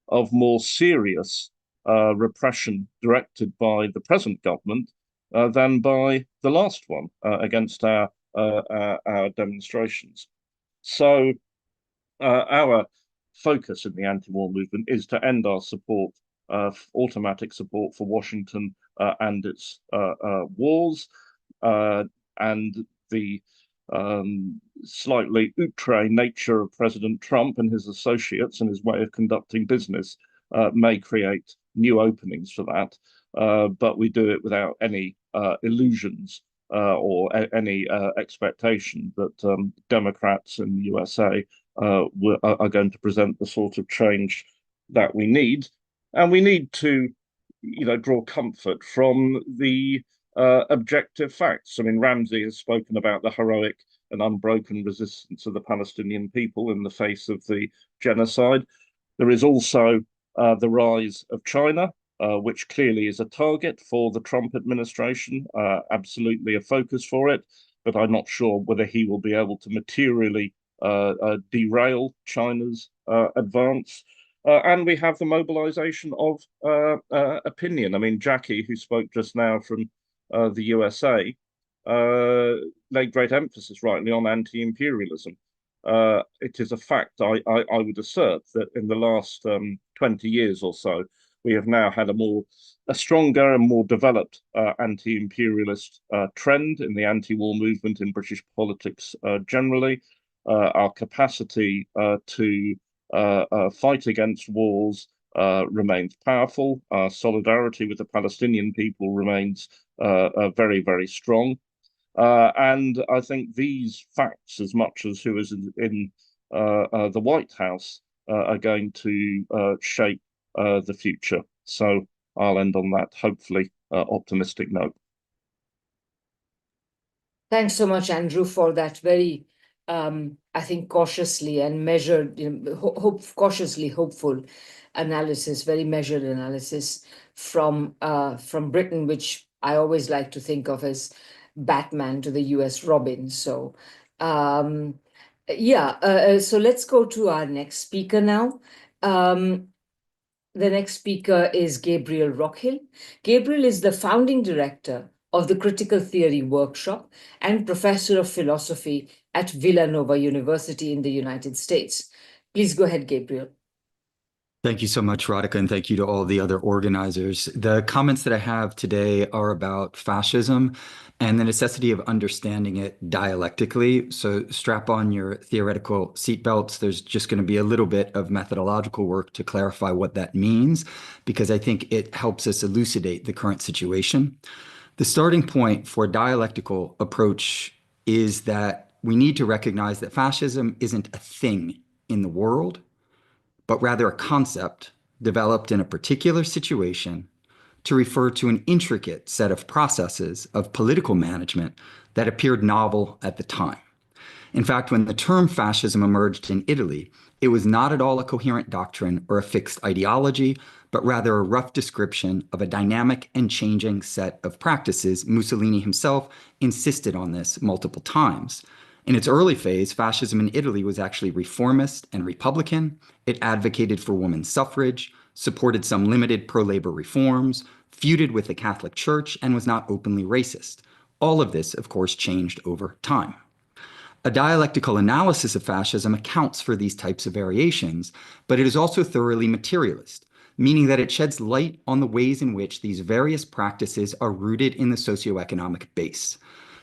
of more serious repression directed by the present government than by the last one against our demonstrations. So our focus in the anti-war movement is to end our support, automatic support for Washington and its wars, and the slightly outre nature of President Trump and his associates and his way of conducting business may create new openings for that, but we do it without any illusions or any expectation that Democrats in the USA are going to present the sort of change that we need. And we need to, draw comfort from the objective facts. I mean, Ramsey has spoken about the heroic and unbroken resistance of the Palestinian people in the face of the genocide. There is also the rise of China, which clearly is a target for the Trump administration, absolutely a focus for it, but I'm not sure whether he will be able to materially derail China's advance. And we have the mobilization of opinion. I mean, Jackie, who spoke just now from the USA, laid great emphasis rightly on anti-imperialism. It is a fact, I would assert, that in the last 20 years or so, we have now had a stronger and more developed anti-imperialist trend in the anti-war movement in British politics generally. Our capacity to fight against wars remains powerful. Our solidarity with the Palestinian people remains very, very strong. And I think these facts, as much as who is in the White House, are going to shape the future. So I'll end on that, hopefully, optimistic note. Thanks so much, Andrew, for that very, I think, cautiously and measured, cautiously hopeful analysis, very measured analysis from Britain, which I always like to think of as Batman to the US Robin. So so let's go to our next speaker now. The next speaker is Gabriel Rockhill. Gabriel is the founding director of the Critical Theory Workshop and professor of philosophy at Villanova University in the United States. Please go ahead, Gabriel. Thank you so much, Radhika, and thank you to all the other organizers. The comments that I have today are about fascism and the necessity of understanding it dialectically. So strap on your theoretical seatbelts. There's just going to be a little bit of methodological work to clarify what that means, because I think it helps us elucidate the current situation. The starting point for a dialectical approach is that we need to recognize that fascism isn't a thing in the world, but rather a concept developed in a particular situation to refer to an intricate set of processes of political management that appeared novel at the time. In fact, when the term fascism emerged in Italy, It was not at all a coherent doctrine or a fixed ideology, but rather a rough description of a dynamic and changing set of practices. Mussolini himself insisted on this multiple times. In its early phase, fascism in Italy was actually reformist and Republican. It advocated for women's suffrage, supported some limited pro-labor reforms, feuded with the Catholic Church, and was not openly racist. All of this, of course, changed over time. A dialectical analysis of fascism accounts for these types of variations, but it is also thoroughly materialist, meaning that it sheds light on the ways in which these various practices are rooted in the socioeconomic base.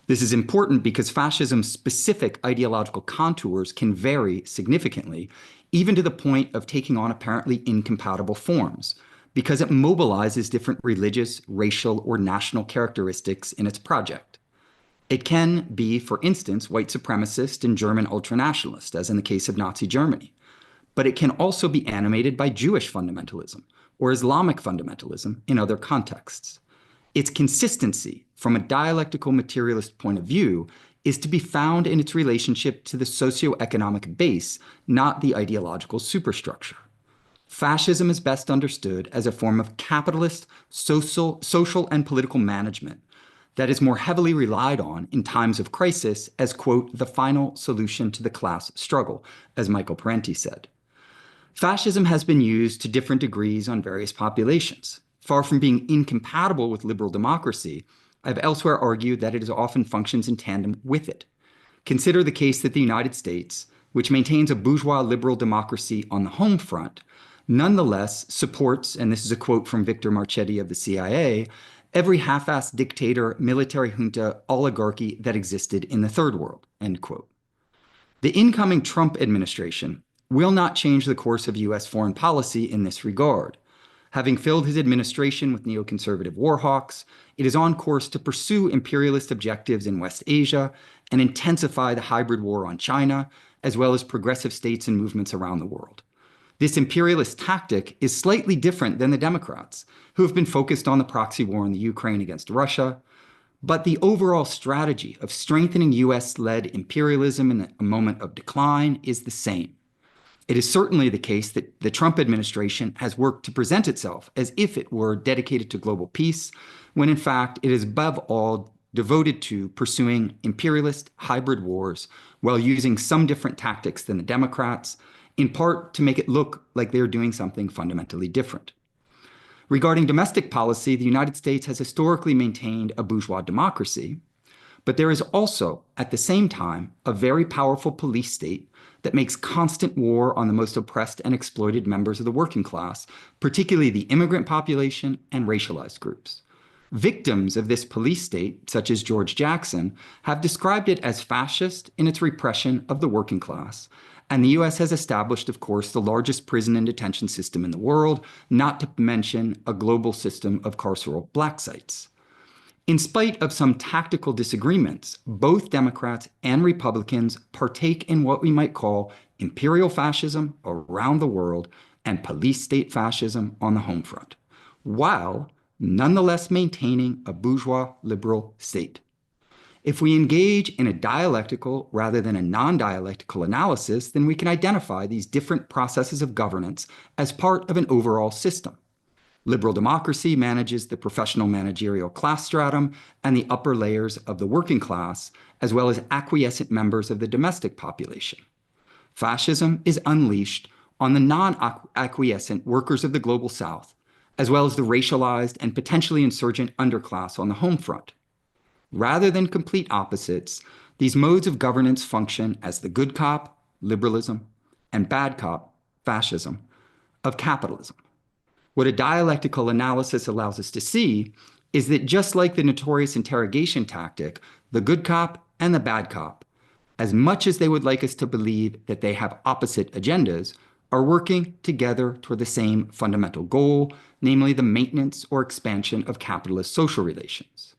This is important because fascism's specific ideological contours can vary significantly, even to the point of taking on apparently incompatible forms, because it mobilizes different religious, racial, or national characteristics in its project. It can be, for instance, white supremacist and German ultranationalist, as in the case of Nazi Germany. But it can also be animated by Jewish fundamentalism or Islamic fundamentalism in other contexts. Its consistency from a dialectical materialist point of view is to be found in its relationship to the socioeconomic base, not the ideological superstructure. Fascism is best understood as a form of capitalist, social and political management that is more heavily relied on in times of crisis as, quote, the final solution to the class struggle, as Michael Parenti said. Fascism has been used to different degrees on various populations. Far from being incompatible with liberal democracy, I've elsewhere argued that it often functions in tandem with it. Consider the case that the United States, which maintains a bourgeois liberal democracy on the home front, nonetheless supports, and this is a quote from Victor Marchetti of the CIA, every half-assed dictator, military junta, oligarchy that existed in the third world, end quote. The incoming Trump administration will not change the course of U.S. foreign policy in this regard. Having filled his administration with neoconservative war hawks, it is on course to pursue imperialist objectives in West Asia and intensify the hybrid war on China, as well as progressive states and movements around the world. This imperialist tactic is slightly different than the Democrats, who have been focused on the proxy war in the Ukraine against Russia, but the overall strategy of strengthening US-led imperialism in a moment of decline is the same. It is certainly the case that the Trump administration has worked to present itself as if it were dedicated to global peace, when in fact it is above all devoted to pursuing imperialist hybrid wars while using some different tactics than the Democrats, in part to make it look like they're doing something fundamentally different. Regarding domestic policy, the United States has historically maintained a bourgeois democracy, but there is also, at the same time, a very powerful police state that makes constant war on the most oppressed and exploited members of the working class, particularly the immigrant population and racialized groups. Victims of this police state, such as George Jackson, have described it as fascist in its repression of the working class. And the US has established, of course, the largest prison and detention system in the world, not to mention a global system of carceral black sites. In spite of some tactical disagreements, both Democrats and Republicans partake in what we might call imperial fascism around the world and police state fascism on the home front, while nonetheless maintaining a bourgeois liberal state. If we engage in a dialectical rather than a non-dialectical analysis, then we can identify these different processes of governance as part of an overall system. Liberal democracy manages the professional managerial class stratum and the upper layers of the working class, as well as acquiescent members of the domestic population. Fascism is unleashed on the non-acquiescent workers of the global South, as well as the racialized and potentially insurgent underclass on the home front. Rather than complete opposites, these modes of governance function as the good cop, liberalism, and bad cop, fascism, of capitalism. What a dialectical analysis allows us to see is that just like the notorious interrogation tactic, the good cop and the bad cop, as much as they would like us to believe that they have opposite agendas, are working together toward the same fundamental goal, namely the maintenance or expansion of capitalist social relations.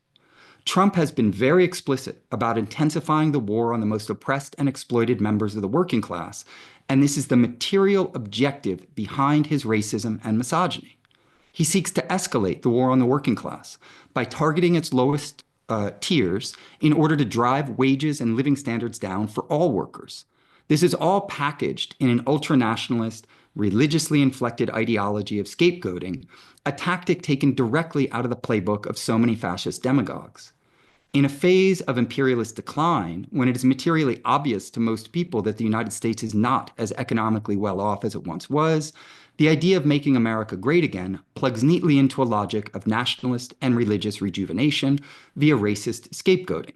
Trump has been very explicit about intensifying the war on the most oppressed and exploited members of the working class, and this is the material objective behind his racism and misogyny. He seeks to escalate the war on the working class by targeting its lowest tiers in order to drive wages and living standards down for all workers. This is all packaged in an ultra-nationalist, religiously inflected ideology of scapegoating, a tactic taken directly out of the playbook of so many fascist demagogues. In a phase of imperialist decline, when it is materially obvious to most people that the United States is not as economically well off as it once was, the idea of making America great again plugs neatly into a logic of nationalist and religious rejuvenation via racist scapegoating,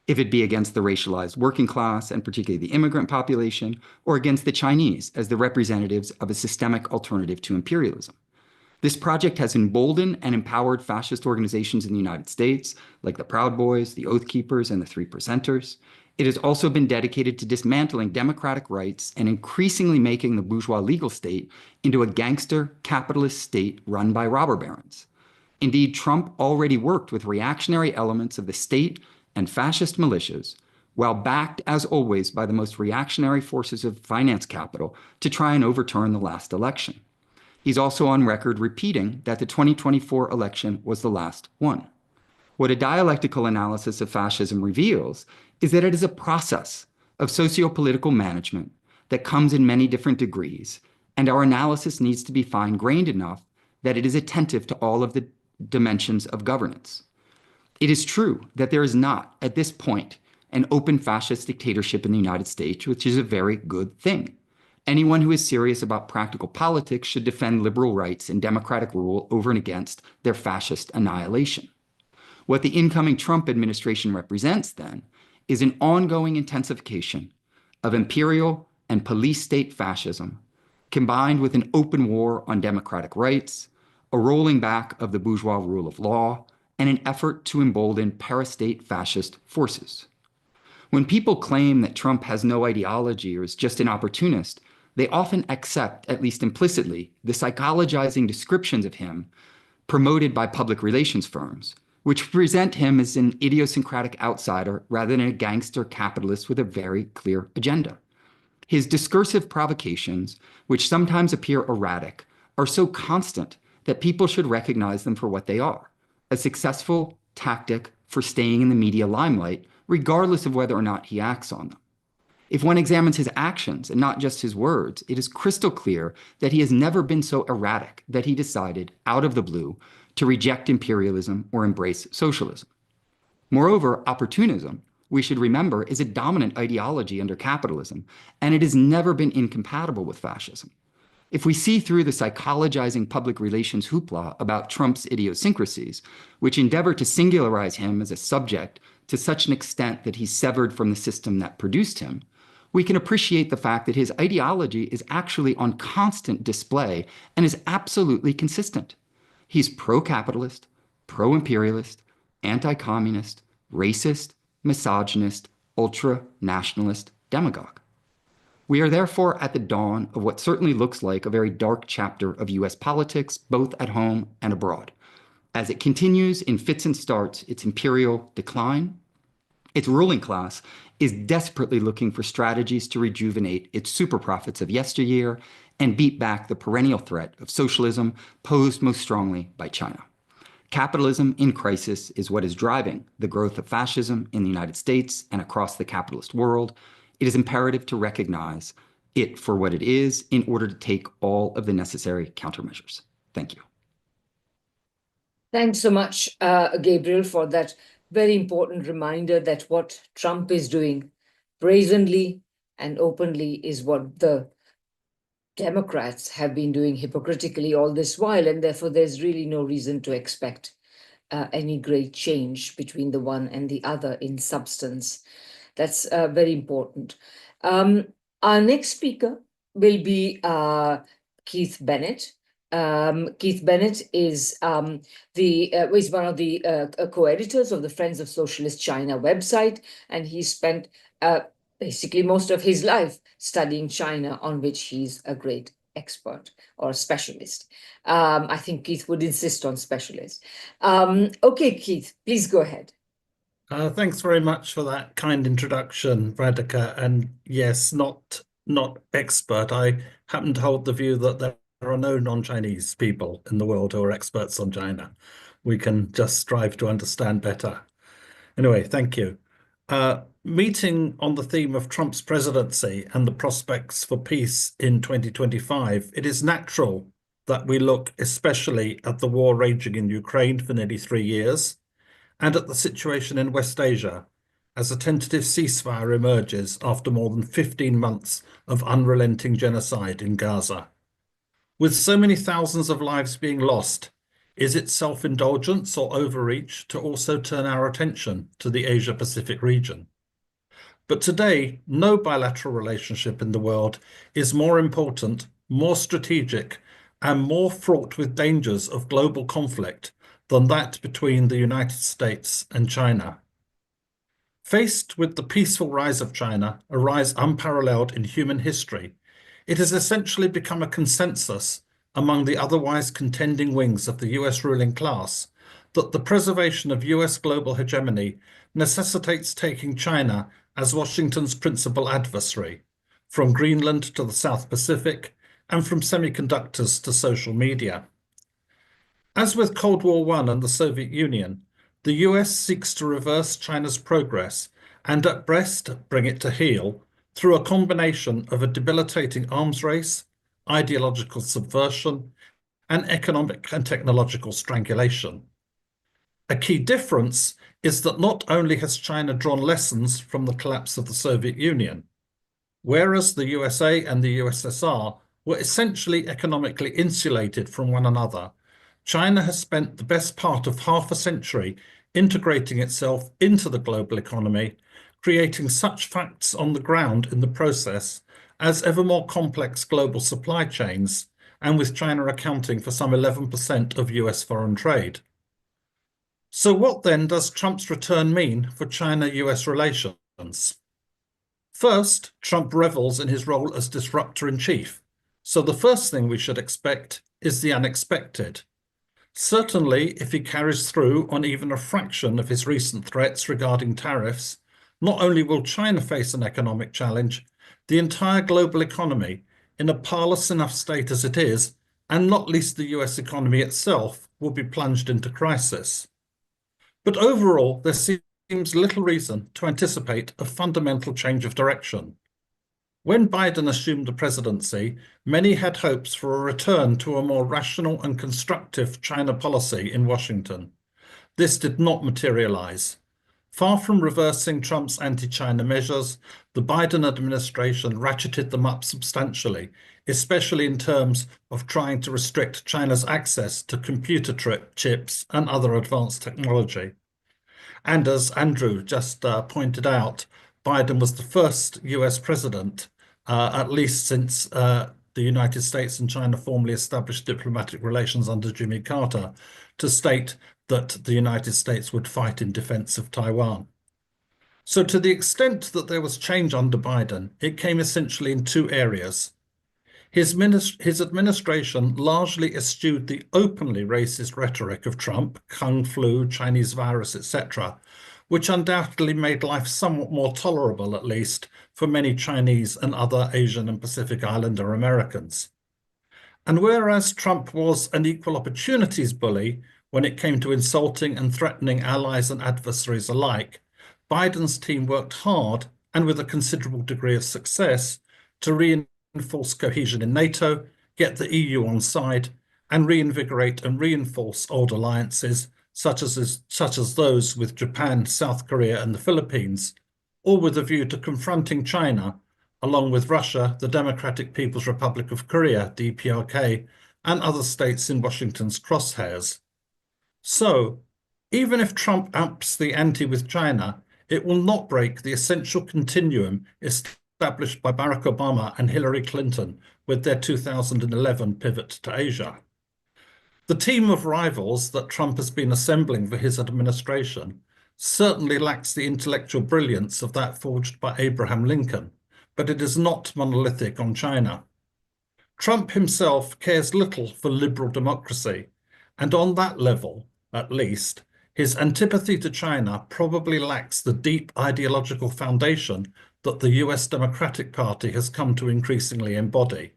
if it be against the racialized working class and particularly the immigrant population, or against the Chinese as the representatives of a systemic alternative to imperialism. This project has emboldened and empowered fascist organizations in the United States, like the Proud Boys, the Oath Keepers, and the Three Percenters. It has also been dedicated to dismantling democratic rights and increasingly making the bourgeois legal state into a gangster capitalist state run by robber barons. Indeed, Trump already worked with reactionary elements of the state and fascist militias, while backed, as always, by the most reactionary forces of finance capital to try and overturn the last election. He's also on record repeating that the 2024 election was the last one. What a dialectical analysis of fascism reveals is that it is a process of socio-political management that comes in many different degrees, and our analysis needs to be fine-grained enough that it is attentive to all of the dimensions of governance. It is true that there is not, at this point, an open fascist dictatorship in the United States, which is a very good thing. Anyone who is serious about practical politics should defend liberal rights and democratic rule over and against their fascist annihilation. What the incoming Trump administration represents, then, is an ongoing intensification of imperial and police state fascism, combined with an open war on democratic rights, a rolling back of the bourgeois rule of law, and an effort to embolden parastate fascist forces. When people claim that Trump has no ideology or is just an opportunist, they often accept, at least implicitly, the psychologizing descriptions of him promoted by public relations firms, which present him as an idiosyncratic outsider rather than a gangster capitalist with a very clear agenda. His discursive provocations, which sometimes appear erratic, are so constant that people should recognize them for what they are, a successful tactic for staying in the media limelight, regardless of whether or not he acts on them. If one examines his actions and not just his words, it is crystal clear that he has never been so erratic that he decided, out of the blue, to reject imperialism or embrace socialism. Moreover, opportunism, we should remember, is a dominant ideology under capitalism, and it has never been incompatible with fascism. If we see through the psychologizing public relations hoopla about Trump's idiosyncrasies, which endeavor to singularize him as a subject to such an extent that he's severed from the system that produced him, we can appreciate the fact that his ideology is actually on constant display and is absolutely consistent. He's pro-capitalist, pro-imperialist, anti-communist, racist, misogynist, ultra-nationalist demagogue. We are therefore at the dawn of what certainly looks like a very dark chapter of US politics, both at home and abroad. As it continues in fits and starts its imperial decline, its ruling class is desperately looking for strategies to rejuvenate its super profits of yesteryear and beat back the perennial threat of socialism posed most strongly by China. Capitalism in crisis is what is driving the growth of fascism in the United States and across the capitalist world. It is imperative to recognize it for what it is in order to take all of the necessary countermeasures. Thank you. Thanks so much, Gabriel, for that very important reminder that what Trump is doing brazenly and openly is what the Democrats have been doing hypocritically all this while, and therefore there's really no reason to expect any great change between the one and the other in substance. That's very important. Our next speaker will be Keith Bennett. Keith Bennett is one of the co-editors of the Friends of Socialist China website, and he spent basically most of his life studying China, on which he's a great expert or specialist. I think Keith would insist on specialist. Okay, Keith, please go ahead. Thanks very much for that kind introduction, Radhika. And yes, not expert. I happen to hold the view that there are no non-Chinese people in the world who are experts on China. We can just strive to understand better. Anyway, thank you. Meeting on the theme of Trump's presidency and the prospects for peace in 2025, it is natural that we look especially at the war raging in Ukraine for nearly 3 years and at the situation in West Asia as a tentative ceasefire emerges after more than 15 months of unrelenting genocide in Gaza. With so many thousands of lives being lost, is it self-indulgence or overreach to also turn our attention to the Asia-Pacific region? But today, no bilateral relationship in the world is more important, more strategic, and more fraught with dangers of global conflict than that between the United States and China. Faced with the peaceful rise of China, a rise unparalleled in human history, it has essentially become a consensus among the otherwise contending wings of the US ruling class that the preservation of US global hegemony necessitates taking China as Washington's principal adversary, from Greenland to the South Pacific and from semiconductors to social media. As with Cold War I and the Soviet Union, the US seeks to reverse China's progress and at best bring it to heel through a combination of a debilitating arms race, ideological subversion, and economic and technological strangulation. A key difference is that not only has China drawn lessons from the collapse of the Soviet Union, whereas the USA and the USSR were essentially economically insulated from one another, China has spent the best part of half a century integrating itself into the global economy, creating such facts on the ground in the process as ever more complex global supply chains, and with China accounting for some 11% of US foreign trade. So what then does Trump's return mean for China-US relations? First, Trump revels in his role as disruptor-in-chief, so the first thing we should expect is the unexpected. Certainly, if he carries through on even a fraction of his recent threats regarding tariffs, not only will China face an economic challenge, the entire global economy, in a parlous enough state as it is, and not least the US economy itself, will be plunged into crisis. But overall, there seems little reason to anticipate a fundamental change of direction. When Biden assumed the presidency, many had hopes for a return to a more rational and constructive China policy in Washington. This did not materialize. Far from reversing Trump's anti-China measures, the Biden administration ratcheted them up substantially, especially in terms of trying to restrict China's access to computer chips and other advanced technology. And as Andrew just pointed out, Biden was the first US president, at least since the United States and China formally established diplomatic relations under Jimmy Carter, to state that the United States would fight in defense of Taiwan. So to the extent that there was change under Biden, it came essentially in two areas. His administration largely eschewed the openly racist rhetoric of Trump, Kung flu, Chinese virus, etc., which undoubtedly made life somewhat more tolerable, at least, for many Chinese and other Asian and Pacific Islander Americans. And whereas Trump was an equal opportunities bully when it came to insulting and threatening allies and adversaries alike, Biden's team worked hard, and with a considerable degree of success, to reinforce cohesion in NATO, get the EU on side, and reinvigorate and reinforce old alliances, such as those with Japan, South Korea, and the Philippines, all with a view to confronting China, along with Russia, the Democratic People's Republic of Korea, DPRK, and other states in Washington's crosshairs. So, even if Trump ups the ante with China, it will not break the essential continuum established by Barack Obama and Hillary Clinton with their 2011 pivot to Asia. The team of rivals that Trump has been assembling for his administration certainly lacks the intellectual brilliance of that forged by Abraham Lincoln, but it is not monolithic on China. Trump himself cares little for liberal democracy, and on that level, at least, his antipathy to China probably lacks the deep ideological foundation that the US Democratic Party has come to increasingly embody.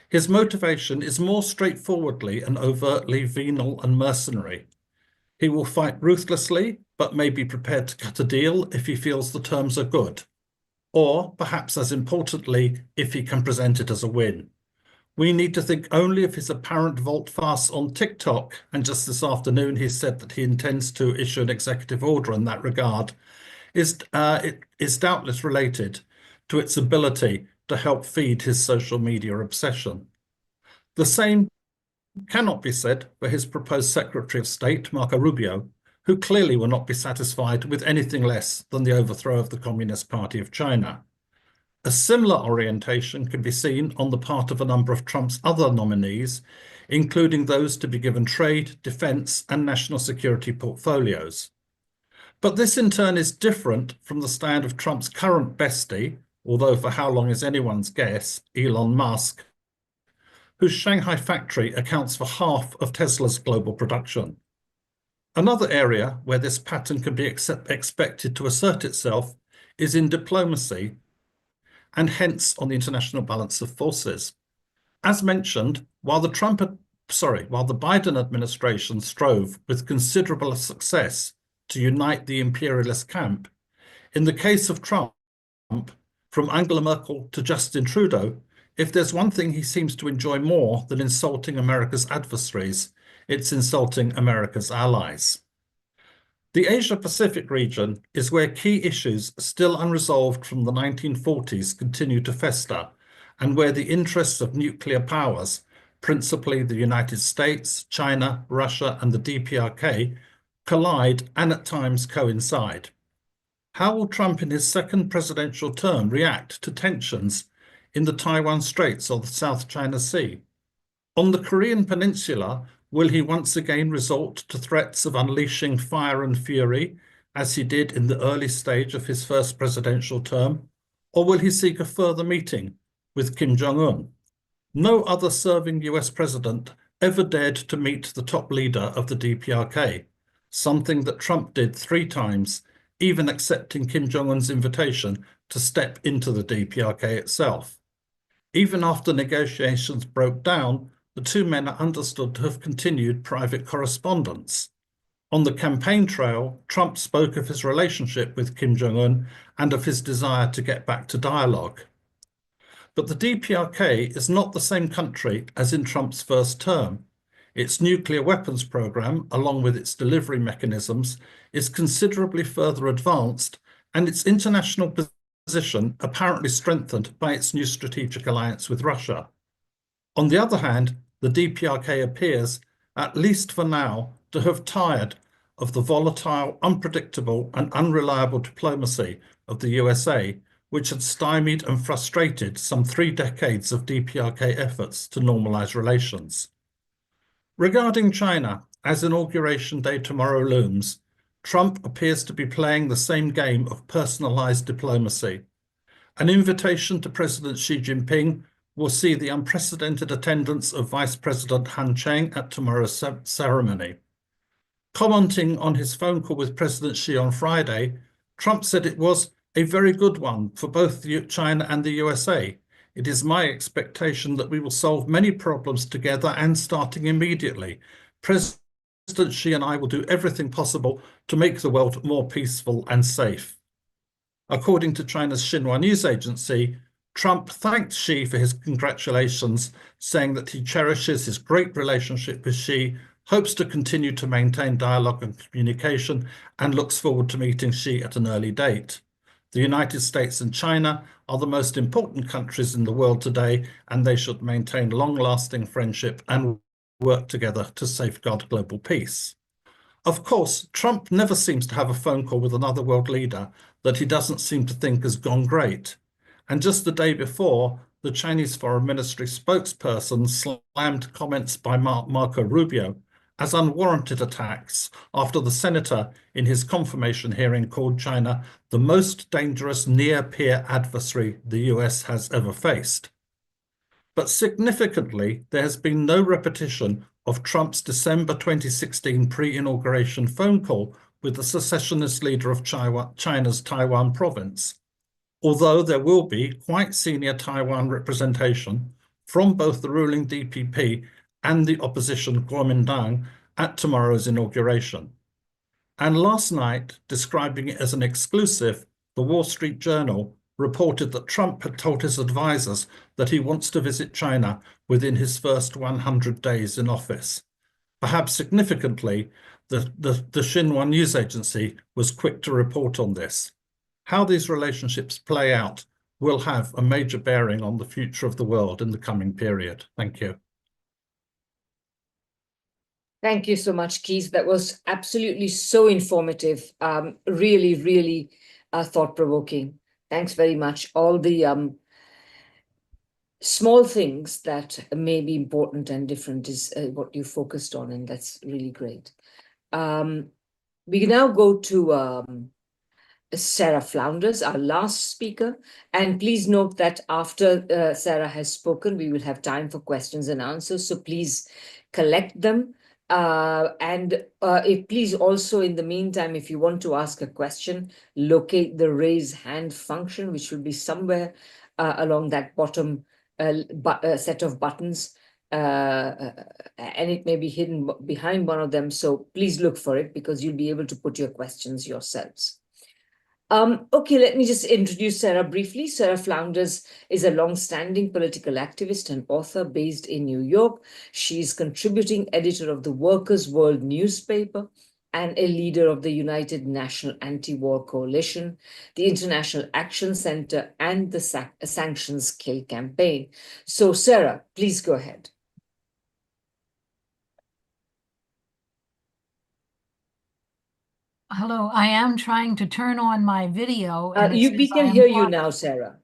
His motivation is more straightforwardly and overtly venal and mercenary. He will fight ruthlessly but may be prepared to cut a deal if he feels the terms are good, or perhaps as importantly, if he can present it as a win. We need to think only of his apparent volte-face on TikTok, and just this afternoon he said that he intends to issue an executive order in that regard, it is doubtless related to its ability to help feed his social media obsession. The same cannot be said for his proposed Secretary of State, Marco Rubio, who clearly will not be satisfied with anything less than the overthrow of the Communist Party of China. A similar orientation can be seen on the part of a number of Trump's other nominees, including those to be given trade, defense, and national security portfolios. But this in turn is different from the stand of Trump's current bestie, although for how long is anyone's guess, Elon Musk, whose Shanghai factory accounts for half of Tesla's global production. Another area where this pattern can be expected to assert itself is in diplomacy, and hence on the international balance of forces. As mentioned, while the Biden administration strove with considerable success to unite the imperialist camp, in the case of Trump, from Angela Merkel to Justin Trudeau, if there's one thing he seems to enjoy more than insulting America's adversaries, it's insulting America's allies. The Asia-Pacific region is where key issues still unresolved from the 1940s continue to fester, and where the interests of nuclear powers, principally the United States, China, Russia, and the DPRK, collide and at times coincide. How will Trump in his second presidential term react to tensions in the Taiwan Straits or the South China Sea? On the Korean Peninsula, will he once again resort to threats of unleashing fire and fury, as he did in the early stage of his first presidential term, or will he seek a further meeting with Kim Jong-un? No other serving US president ever dared to meet the top leader of the DPRK, something that Trump did 3 times, even accepting Kim Jong-un's invitation to step into the DPRK itself. Even after negotiations broke down, the 2 men are understood to have continued private correspondence. On the campaign trail, Trump spoke of his relationship with Kim Jong-un and of his desire to get back to dialogue. But the DPRK is not the same country as in Trump's first term. Its nuclear weapons program, along with its delivery mechanisms, is considerably further advanced, and its international position apparently strengthened by its new strategic alliance with Russia. On the other hand, the DPRK appears, at least for now, to have tired of the volatile, unpredictable, and unreliable diplomacy of the USA, which had stymied and frustrated some 3 decades of DPRK efforts to normalize relations. Regarding China, as Inauguration Day tomorrow looms, Trump appears to be playing the same game of personalized diplomacy. An invitation to President Xi Jinping will see the unprecedented attendance of Vice President Han Cheng at tomorrow's ceremony. Commenting on his phone call with President Xi on Friday, Trump said it was a very good one for both China and the USA. It is my expectation that we will solve many problems together and starting immediately. President Xi and I will do everything possible to make the world more peaceful and safe. According to China's Xinhua news agency, Trump thanked Xi for his congratulations, saying that he cherishes his great relationship with Xi, hopes to continue to maintain dialogue and communication, and looks forward to meeting Xi at an early date. The United States and China are the most important countries in the world today, and they should maintain long-lasting friendship and work together to safeguard global peace. Of course, Trump never seems to have a phone call with another world leader that he doesn't seem to think has gone great. And just the day before, the Chinese Foreign Ministry spokesperson slammed comments by Marco Rubio as unwarranted attacks after the senator in his confirmation hearing called China the most dangerous near-peer adversary the US has ever faced. But significantly, there has been no repetition of Trump's December 2016 pre-inauguration phone call with the secessionist leader of China's Taiwan province, although there will be quite senior Taiwan representation from both the ruling DPP and the opposition Kuomintang at tomorrow's inauguration. And last night, describing it as an exclusive, the Wall Street Journal reported that Trump had told his advisors that he wants to visit China within his first 100 days in office. Perhaps significantly, the Xinhua news agency was quick to report on this. How these relationships play out will have a major bearing on the future of the world in the coming period. Thank you. Thank you so much, Keith. That was absolutely so informative. Really, really thought-provoking. Thanks very much. All the small things that may be important and different is what you focused on, and that's really great. We can now go to Sarah Flounders, our last speaker. And please note that after Sarah has spoken, we will have time for questions and answers. So please collect them. If please also, in the meantime, if you want to ask a question, locate the raise hand function, which will be somewhere along that bottom set of buttons. And it may be hidden behind one of them. So please look for it because you'll be able to put your questions yourselves. Okay, let me just introduce Sarah briefly. Sarah Flounders is a long-standing political activist and author based in New York. She's contributing editor of the Workers' World newspaper and a leader of the United National Anti-War Coalition, the International Action Center, and the Sanctions Kill campaign. So, Sarah, please go ahead. Hello, I am trying to turn on my video. We can hear you now, Sarah.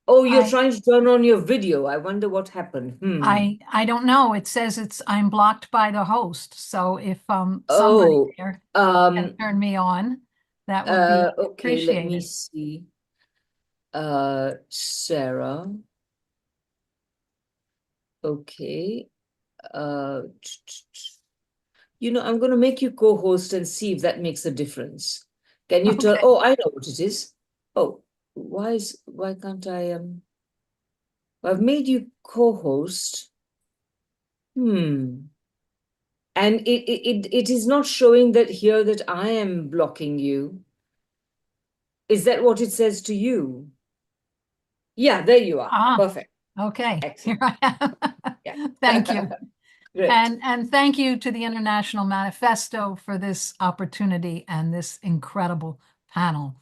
Oh, you're trying to turn on your video. I wonder what happened. I don't know. It says I'm blocked by the host. So if somebody there can turn me on, that would be appreciated. Let me see. Sarah. Okay. I'm going to make you co-host and see if that makes a difference. Can you turn? Oh, I know what it is. Oh, why can't I? I've made you co-host. And it is not showing that here that I am blocking you. Is that what it says to you? Yeah, there you are. Perfect. Okay. Excellent. Here I am. Yeah. Thank you. Great. And thank you to the International Manifesto for this opportunity and this incredible panel.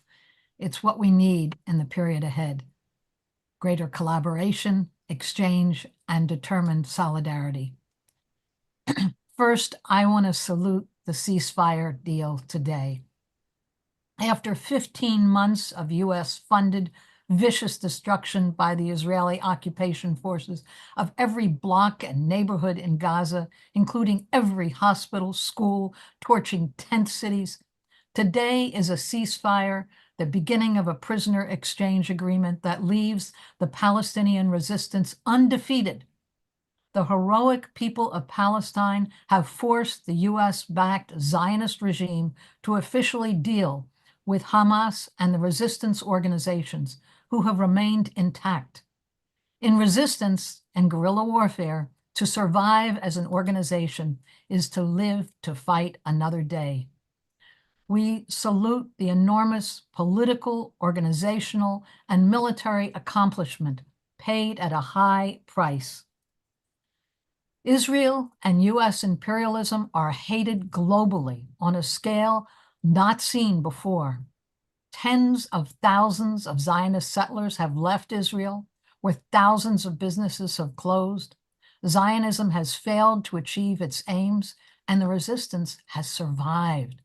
It's what we need in the period ahead. Greater collaboration, exchange, and determined solidarity. First, I want to salute the ceasefire deal today. After 15 months of US-funded vicious destruction by the Israeli occupation forces of every block and neighborhood in Gaza, including every hospital, school, torching tent cities. Today is a ceasefire, the beginning of a prisoner exchange agreement that leaves the Palestinian resistance undefeated. The heroic people of Palestine have forced the US-backed Zionist regime to officially deal with Hamas and the resistance organizations who have remained intact. In resistance and guerrilla warfare, to survive as an organization is to live to fight another day. We salute the enormous political, organizational, and military accomplishment paid at a high price. Israel and US imperialism are hated globally on a scale not seen before. Tens of thousands of Zionist settlers have left Israel, where thousands of businesses have closed. Zionism has failed to achieve its aims, and the resistance has survived.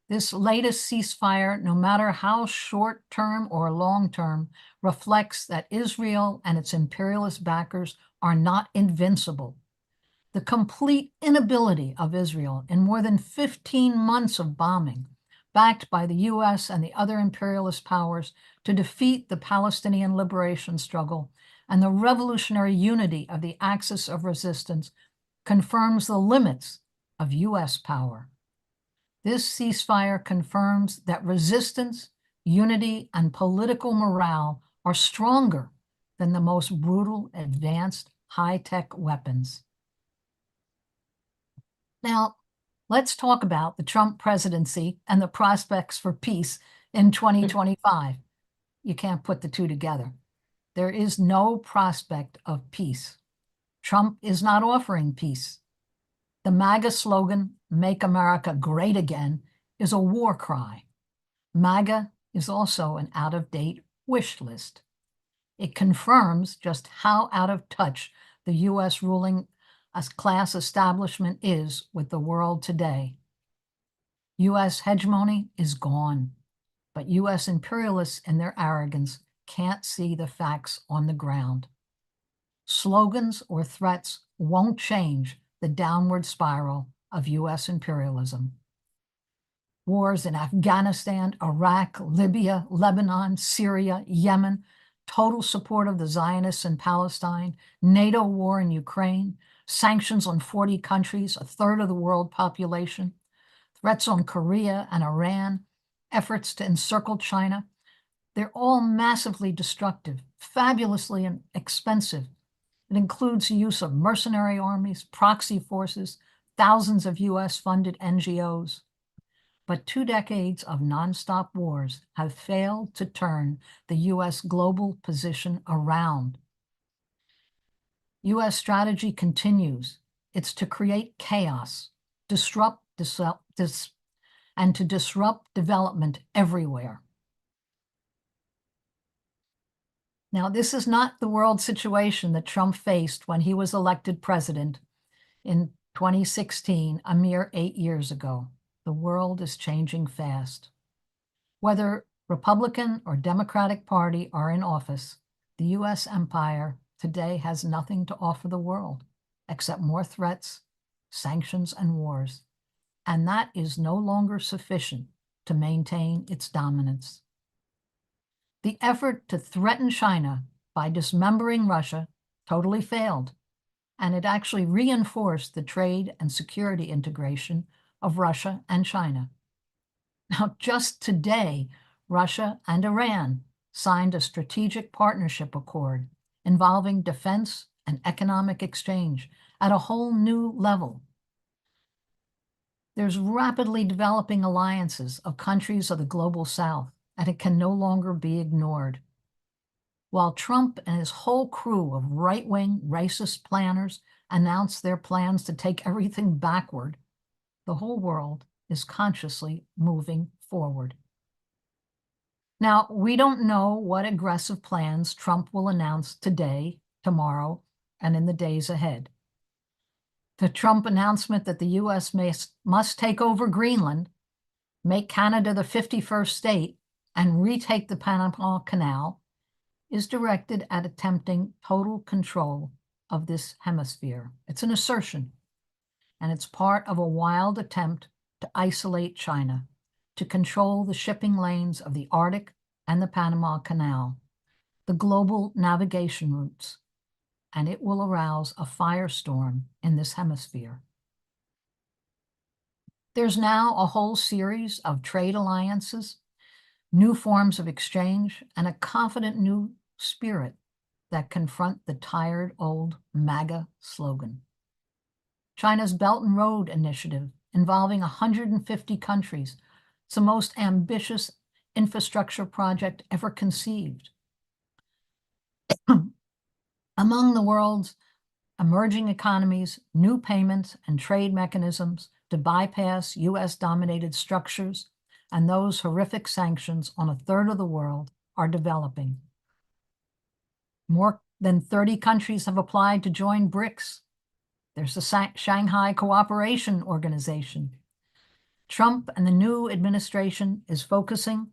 This latest ceasefire, no matter how short-term or long-term, reflects that Israel and its imperialist backers are not invincible. The complete inability of Israel in more than 15 months of bombing, backed by the US and the other imperialist powers, to defeat the Palestinian liberation struggle, and the revolutionary unity of the axis of resistance confirms the limits of US power. This ceasefire confirms that resistance, unity, and political morale are stronger than the most brutal, advanced, high-tech weapons. Now, Let's talk about the Trump presidency and the prospects for peace in 2025. You can't put the two together. There is no prospect of peace. Trump is not offering peace. The MAGA slogan, "Make America Great Again," is a war cry. MAGA is also an out-of-date wish list. It confirms just how out of touch the U.S. ruling class establishment is with the world today. U.S. hegemony is gone, but U.S. imperialists in their arrogance can't see the facts on the ground. Slogans or threats won't change the downward spiral of U.S. imperialism. Wars in Afghanistan, Iraq, Libya, Lebanon, Syria, Yemen, total support of the Zionists in Palestine, NATO war in Ukraine, sanctions on 40 countries, a third of the world population, threats on Korea and Iran, efforts to encircle China. They're all massively destructive, fabulously expensive. It includes the use of mercenary armies, proxy forces, thousands of US-funded NGOs. But 2 decades of nonstop wars have failed to turn the US global position around. US strategy continues. It's to create chaos, and to disrupt development everywhere. Now, this is not the world situation that Trump faced when he was elected president in 2016, a mere 8 years ago. The world is changing fast. Whether Republican or Democratic Party are in office, the US empire today has nothing to offer the world except more threats, sanctions, and wars. And that is no longer sufficient to maintain its dominance. The effort to threaten China by dismembering Russia totally failed, and it actually reinforced the trade and security integration of Russia and China. Now, just today, Russia and Iran signed a strategic partnership accord involving defense and economic exchange at a whole new level. There's rapidly developing alliances of countries of the global South, and it can no longer be ignored. While Trump and his whole crew of right-wing racist planners announced their plans to take everything backward, the whole world is consciously moving forward. Now, we don't know what aggressive plans Trump will announce today, tomorrow, and in the days ahead. The Trump announcement that the U.S. must take over Greenland, make Canada the 51st state, and retake the Panama Canal is directed at attempting total control of this hemisphere. It's an assertion, and it's part of a wild attempt to isolate China, to control the shipping lanes of the Arctic and the Panama Canal, the global navigation routes, and it will arouse a firestorm in this hemisphere. There's now a whole series of trade alliances, new forms of exchange, and a confident new spirit that confront the tired old MAGA slogan. China's Belt and Road Initiative, involving 150 countries, it's the most ambitious infrastructure project ever conceived. Among the world's emerging economies, new payments and trade mechanisms to bypass US-dominated structures and those horrific sanctions on a third of the world are developing. More than 30 countries have applied to join BRICS. There's the Shanghai Cooperation Organization. Trump and the new administration is focusing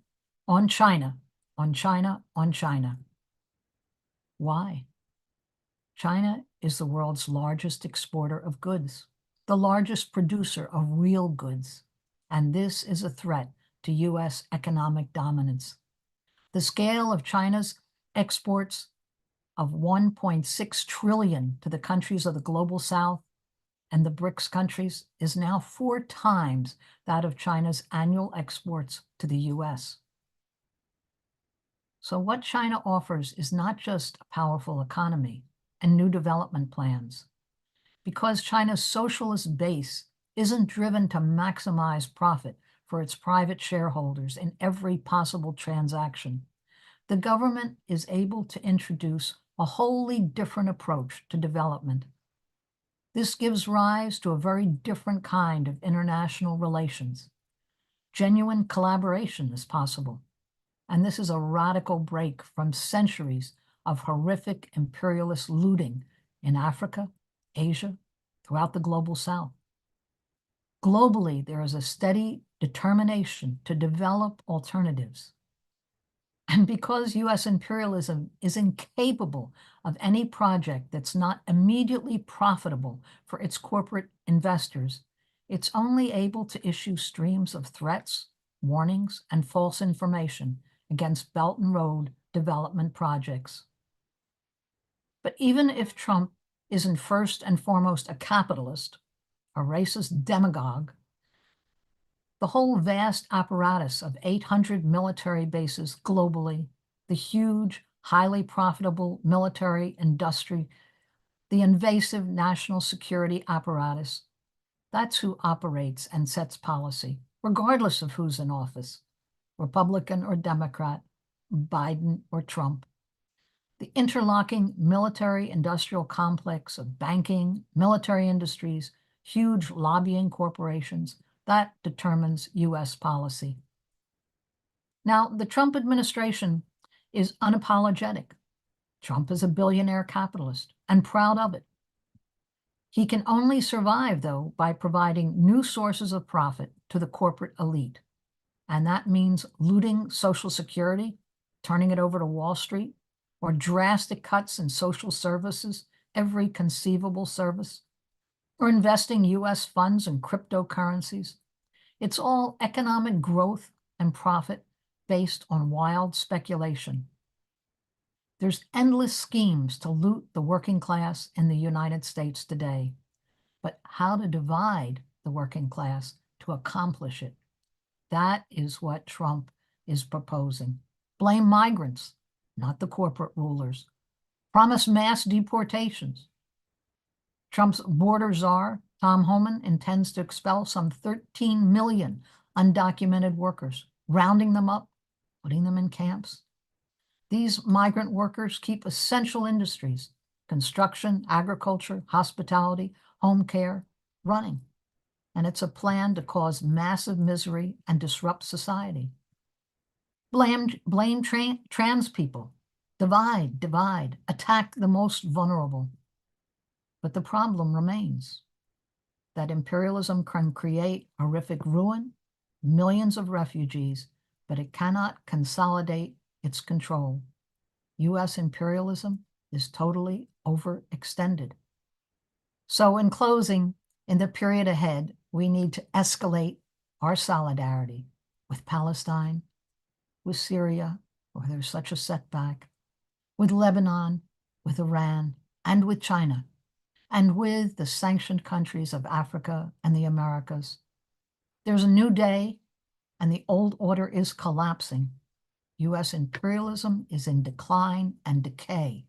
on China, on China, on China. Why? China is the world's largest exporter of goods, the largest producer of real goods, and this is a threat to U.S. economic dominance. The scale of China's exports of $1.6 trillion to the countries of the global South and the BRICS countries is now 4 times that of China's annual exports to the U.S. So what China offers is not just a powerful economy and new development plans. Because China's socialist base isn't driven to maximize profit for its private shareholders in every possible transaction, the government is able to introduce a wholly different approach to development. This gives rise to a very different kind of international relations. Genuine collaboration is possible, and this is a radical break from centuries of horrific imperialist looting in Africa, Asia, throughout the global South. Globally, there is a steady determination to develop alternatives. And because US imperialism is incapable of any project that's not immediately profitable for its corporate investors, it's only able to issue streams of threats, warnings, and false information against Belt and Road development projects. But even if Trump isn't first and foremost a capitalist, a racist demagogue, the whole vast apparatus of 800 military bases globally, the huge, highly profitable military industry, the invasive national security apparatus, that's who operates and sets policy, regardless of who's in office, Republican or Democrat, Biden or Trump. The interlocking military-industrial complex of banking, military industries, huge lobbying corporations, that determines US policy. Now, the Trump administration is unapologetic. Trump is a billionaire capitalist and proud of it. He can only survive, though, by providing new sources of profit to the corporate elite. And that means looting Social Security, turning it over to Wall Street, or drastic cuts in social services, every conceivable service, or investing US funds in cryptocurrencies. It's all economic growth and profit based on wild speculation. There's endless schemes to loot the working class in the United States today, but how to divide the working class to accomplish it, that is what Trump is proposing. Blame migrants, not the corporate rulers. Promise mass deportations. Trump's border czar, Tom Homan, intends to expel some 13 million undocumented workers, rounding them up, putting them in camps. These migrant workers keep essential industries, construction, agriculture, hospitality, home care, running. And it's a plan to cause massive misery and disrupt society. Blame trans people. Divide, attack the most vulnerable. But the problem remains that imperialism can create horrific ruin, millions of refugees, but it cannot consolidate its control. US imperialism is totally overextended. So in closing, in the period ahead, we need to escalate our solidarity with Palestine, with Syria, where there's such a setback, with Lebanon, with Iran, and with China, and with the sanctioned countries of Africa and the Americas. There's a new day, and the old order is collapsing. US imperialism is in decline and decay.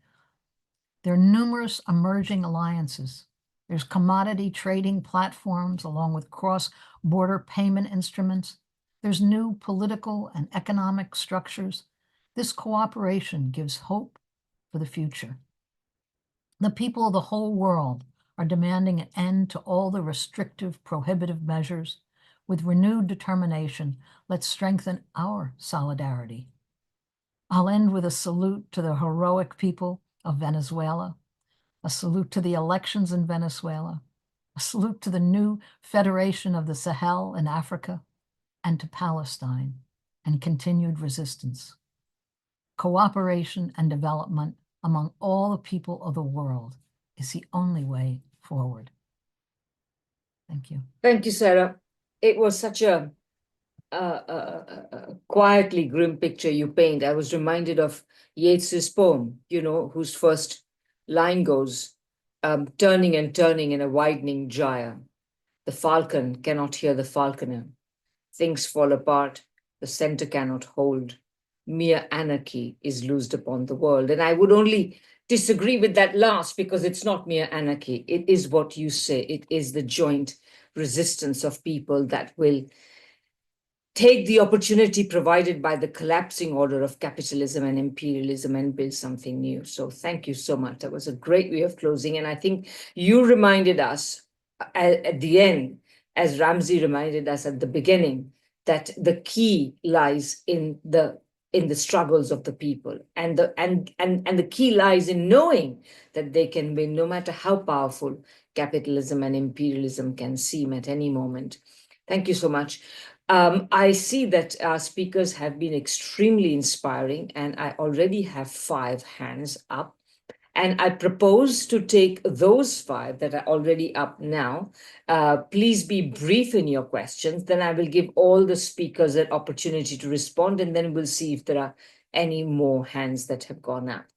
There are numerous emerging alliances. There's commodity trading platforms along with cross-border payment instruments. There's new political and economic structures. This cooperation gives hope for the future. The people of the whole world are demanding an end to all the restrictive, prohibitive measures. With renewed determination, let's strengthen our solidarity. I'll end with a salute to the heroic people of Venezuela, a salute to the elections in Venezuela, a salute to the new Federation of the Sahel in Africa, and to Palestine and continued resistance. Cooperation and development among all the people of the world is the only way forward. Thank you. Thank you, Sarah. It was such a quietly grim picture you paint. I was reminded of Yeats's poem, whose first line goes, turning and turning in a widening gyre. The falcon cannot hear the falconer. Things fall apart, the center cannot hold. Mere anarchy is loosed upon the world. And I would only disagree with that last because it's not mere anarchy. It is what you say. It is the joint resistance of people that will take the opportunity provided by the collapsing order of capitalism and imperialism and build something new. So thank you so much. That was a great way of closing. And I think you reminded us at the end, as Ramsey reminded us at the beginning, that the key lies in the struggles of the people, and the key lies in knowing that they can win no matter how powerful capitalism and imperialism can seem at any moment. Thank you so much. I see that our speakers have been extremely inspiring, and I already have 5 hands up. And I propose to take those 5 that are already up now. Please be brief in your questions. Then I will give all the speakers an opportunity to respond, and then we'll see if there are any more hands that have gone up.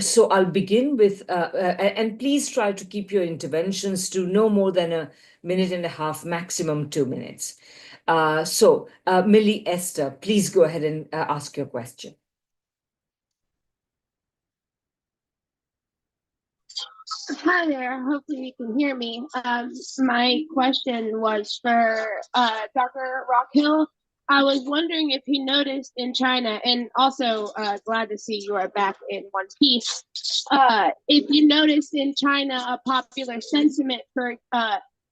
So I'll begin with, and please try to keep your interventions to no more than 1.5 minutes, maximum 2 minutes. Millie Esther, please go ahead and ask your question. Hi there. Hopefully you can hear me. My question was for Dr. Rockhill. I was wondering if he noticed in China, and also glad to see you are back in one piece, if you noticed in China a popular sentiment for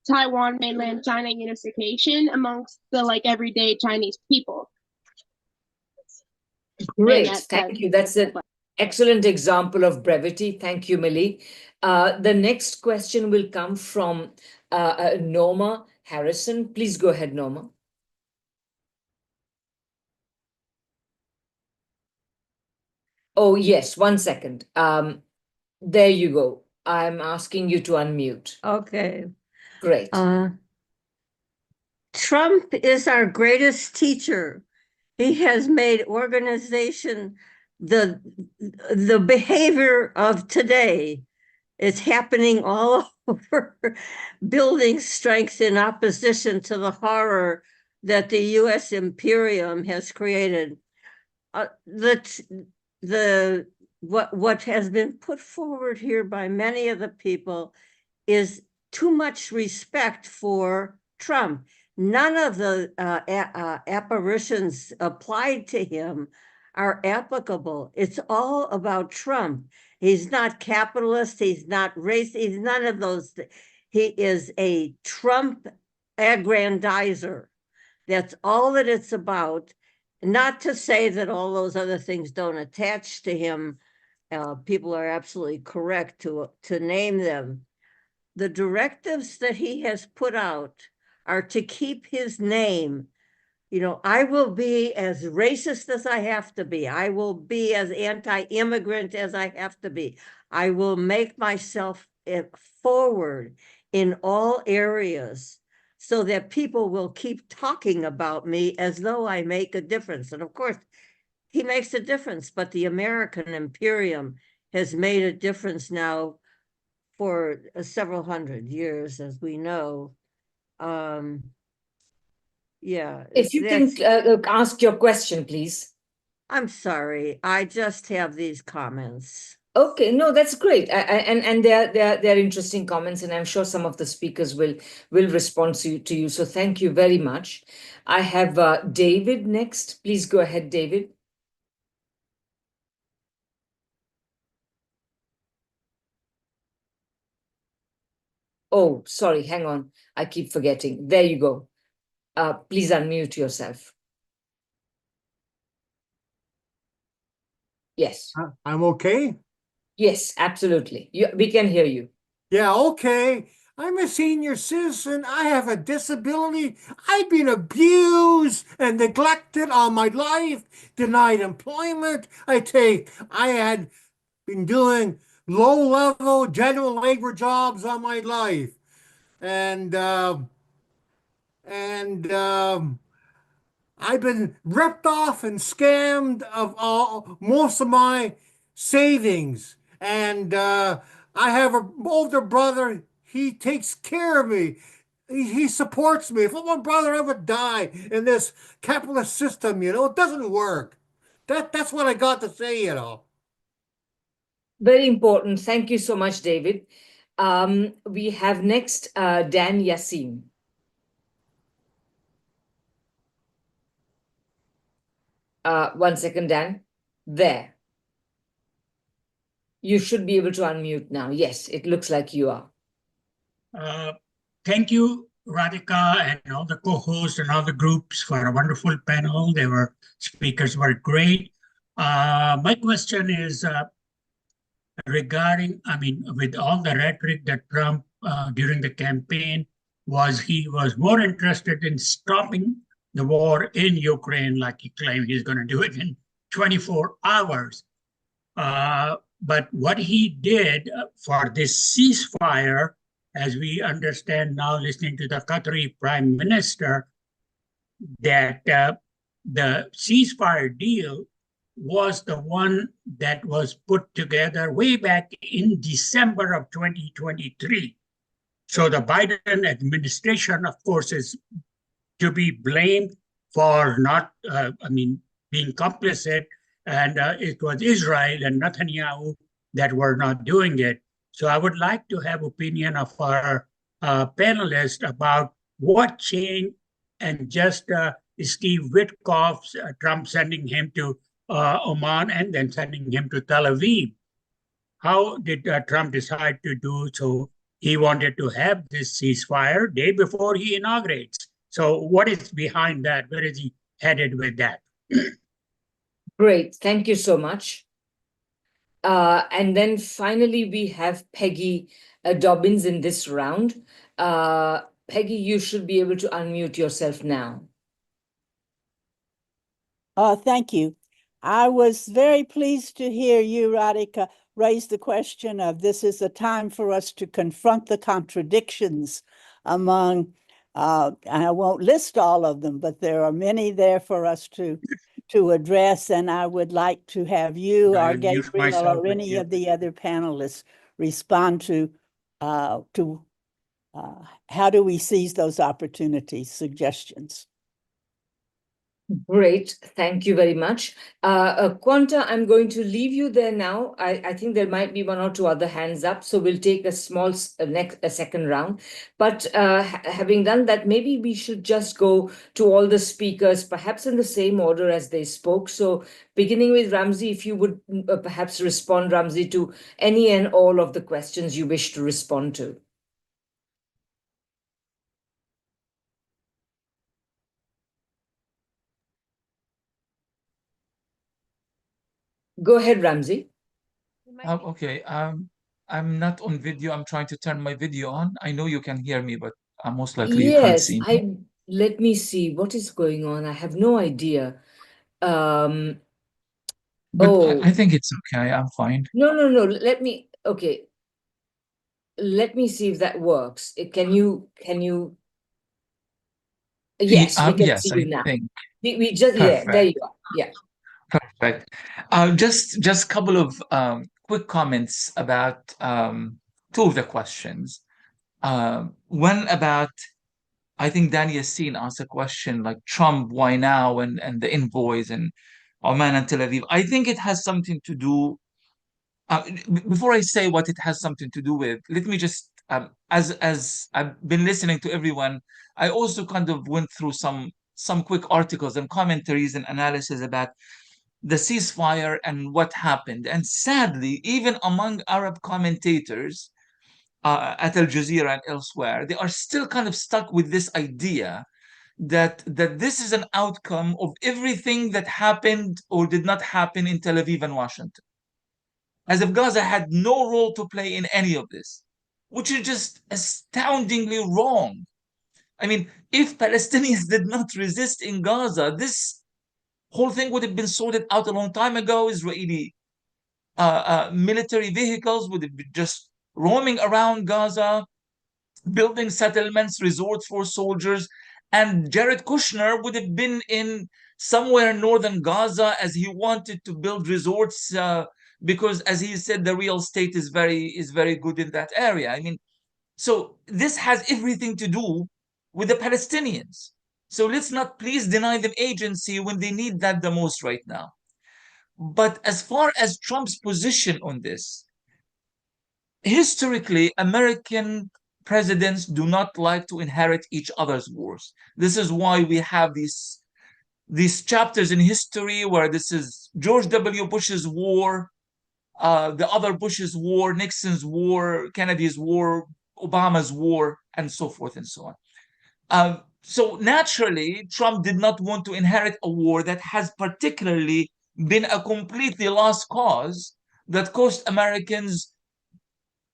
Taiwan, mainland China unification amongst the everyday Chinese people. Great, thank you. That's an excellent example of brevity. Thank you, Millie. The next question will come from Norma Harrison. Please go ahead, Norma. Oh, yes, 1 second. There you go. I'm asking you to unmute. Okay. Great. Trump is our greatest teacher. He has made organization the behavior of today. It's happening all over, building strength in opposition to the horror that the U.S. imperium has created. What has been put forward here by many of the people is too much respect for Trump. None of the apparitions applied to him are applicable. It's all about Trump. He's not capitalist. He's not racist. He's none of those. He is a Trump aggrandizer. That's all that it's about. Not to say that all those other things don't attach to him. People are absolutely correct to name them. The directives that he has put out are to keep his name. You know, I will be as racist as I have to be. I will be as anti-immigrant as I have to be. I will make myself forward in all areas so that people will keep talking about me as though I make a difference. And of course, he makes a difference, but the American imperium has made a difference now for several hundred years, as we know. Yeah. If you can ask your question, please. I'm sorry. I just have these comments. Okay, no, that's great. And they're interesting comments, and I'm sure some of the speakers will respond to you. So thank you very much. I have David next. Please go ahead, David. Oh, sorry, hang on. I keep forgetting. There you go. Please unmute yourself. Yes. I'm okay? Yes, absolutely. We can hear you. Yeah, okay. I'm a senior citizen. I have a disability. I've been abused and neglected all my life, denied employment. I had been doing low-level general labor jobs all my life. And I've been ripped off and scammed of most of my savings. And I have an older brother. He takes care of me. He supports me. If my brother ever die in this capitalist system, it doesn't work. That's what I got to say, Very important. Thank you so much, David. We have next Dan Yassin. One second, Dan. There. You should be able to unmute now. Yes, it looks like you are. Thank you, Radhika, and all the co-hosts and all the groups for a wonderful panel. Speakers were great. My question is regarding, with all the rhetoric that Trump during the campaign he was more interested in stopping the war in Ukraine, like he claimed he's going to do it in 24 hours. But what he did for this ceasefire, as we understand now, listening to the Qatari Prime Minister, that the ceasefire deal was the one that was put together way back in December of 2023. So the Biden administration, of course, is to be blamed for not, being complicit. And it was Israel and Netanyahu that were not doing it. So I would like to have opinion of our panelists about what changed, and just Steve Witkoff's Trump sending him to Oman and then sending him to Tel Aviv. How did Trump decide to do so? He wanted to have this ceasefire day before he inaugurates. So what is behind that? Where is he headed with that? Great. Thank you so much. And then finally, we have Peggy Dobbins in this round. Peggy, you should be able to unmute yourself now. Thank you. I was very pleased to hear you, Radhika, raise the question of this is a time for us to confront the contradictions among, and I won't list all of them, but there are many there for us to address. And I would like to have you or Gabriel or any of the other panelists respond to how do we seize those opportunities, suggestions. Great, thank you very much. Quanta, I'm going to leave you there now. I think there might be one or two other hands up, so we'll take a small second round. But having done that, maybe we should just go to all the speakers, perhaps in the same order as they spoke. So beginning with Ramzi, if you would perhaps respond, Ramzi, to any and all of the questions you wish to respond to. Go ahead, Ramzi. Okay. I'm not on video. I'm trying to turn my video on. I know you can hear me, but most likely you can't see me. Let me see what is going on. I have no idea. But Oh, I think it's okay. I'm fine. no. Okay. Let me see if that works. Can you? Yes, we can Yes, see I you now. think. We just, yeah, there you are. Yeah. Perfect. Just a couple of quick comments about two of the questions. One about, I think Dan Yassin asked a question like Trump, why now, and the envoys and Oman and Tel Aviv. I think it has something to do. Before I say what it has something to do with, let me just, as I've been listening to everyone, I also kind of went through some quick articles and commentaries and analysis about the ceasefire and what happened. And sadly, even among Arab commentators at Al Jazeera and elsewhere, they are still kind of stuck with this idea that this is an outcome of everything that happened or did not happen in Tel Aviv and Washington, as if Gaza had no role to play in any of this, which is just astoundingly wrong. I mean, if Palestinians did not resist in Gaza, this whole thing would have been sorted out a long time ago. Israeli military vehicles would have been just roaming around Gaza, building settlements, resorts for soldiers, and Jared Kushner would have been in somewhere in northern Gaza as he wanted to build resorts because, as he said, the real estate is very good in that area. I mean, so this has everything to do with the Palestinians. So let's not please deny them agency when they need that the most right now. But as far as Trump's position on this, historically, American presidents do not like to inherit each other's wars. This is why we have these chapters in history where this is George W. Bush's war, the other Bush's war, Nixon's war, Kennedy's war, Obama's war, and so forth and so on. So naturally, Trump did not want to inherit a war that has particularly been a completely lost cause that cost Americans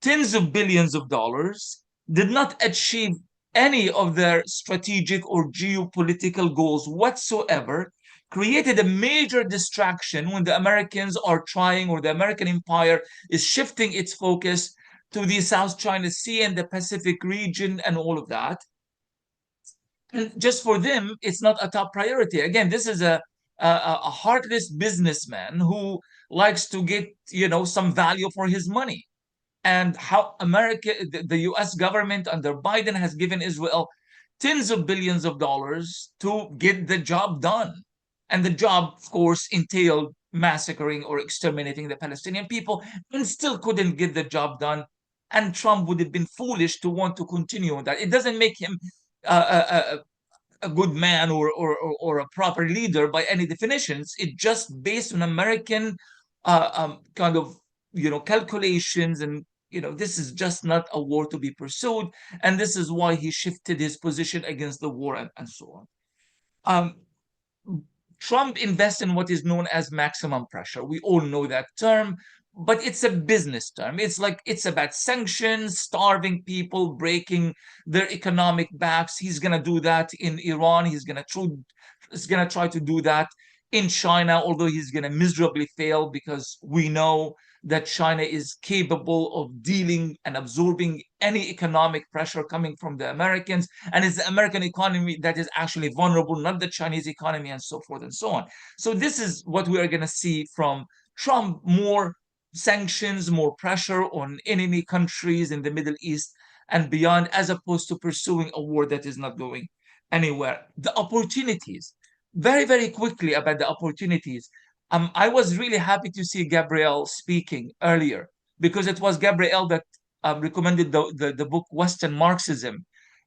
tens of billions of dollars, did not achieve any of their strategic or geopolitical goals whatsoever, created a major distraction when the Americans are trying, or the American empire is shifting its focus to the South China Sea and the Pacific region and all of that. And just for them, it's not a top priority. Again, this is a heartless businessman who likes to get, some value for his money. And how the US government under Biden has given Israel tens of billions of dollars to get the job done. And the job, of course, entailed massacring or exterminating the Palestinian people, and still couldn't get the job done. And Trump would have been foolish to want to continue on that. It doesn't make him a good man or a proper leader by any definitions. It's just based on American kind of calculations, and this is just not a war to be pursued, and this is why he shifted his position against the war and so on. Trump invests in what is known as maximum pressure. We all know that term, but it's a business term. It's about sanctions, starving people, breaking their economic backs. He's going to do that in Iran. He's going to try to do that in China, although he's going to miserably fail, because we know that China is capable of dealing and absorbing any economic pressure coming from the Americans. And it's the American economy that is actually vulnerable, not the Chinese economy, and so forth and so on. So this is what we are going to see from Trump: more sanctions, more pressure on enemy countries in the Middle East and beyond, as opposed to pursuing a war that is not going anywhere. The opportunities, very, very quickly about the opportunities. I was really happy to see Gabrielle speaking earlier, because it was Gabrielle that recommended the book Western Marxism.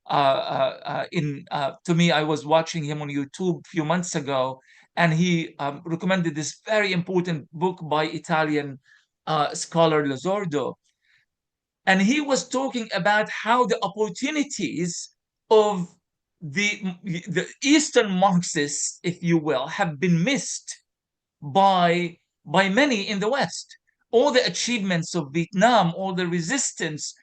To me, I was watching him on YouTube a few months ago, and he recommended this very important book by Italian scholar Lozordo. And he was talking about how the opportunities of the Eastern Marxists, if you will, have been missed by many in the West. All the achievements of Vietnam, all the resistance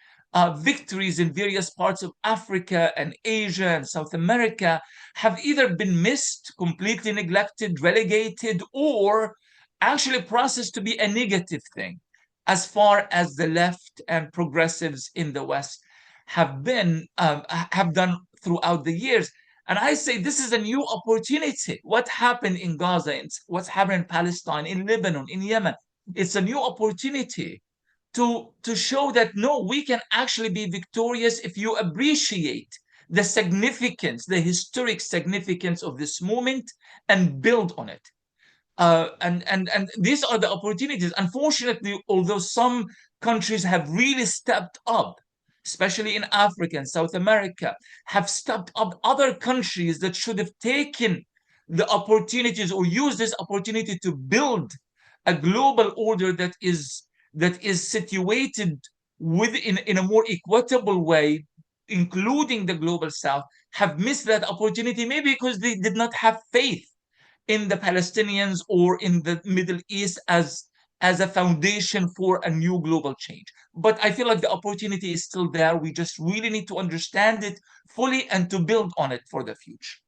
victories in various parts of Africa and Asia and South America have either been missed, completely neglected, relegated, or actually processed to be a negative thing, as far as the left and progressives in the West have done throughout the years. And I say this is a new opportunity. What happened in Gaza, what's happened in Palestine, in Lebanon, in Yemen, it's a new opportunity to show that no, we can actually be victorious if you appreciate the significance, the historic significance of this moment, and build on it. And these are the opportunities. Unfortunately, although some countries have really stepped up, especially in Africa and South America, have stepped up, other countries that should have taken the opportunities or used this opportunity to build a global order that is situated in a more equitable way, including the global South, have missed that opportunity, maybe because they did not have faith in the Palestinians or in the Middle East as a foundation for a new global change. But I feel like the opportunity is still there. We just really need to understand it fully and to build on it for the future.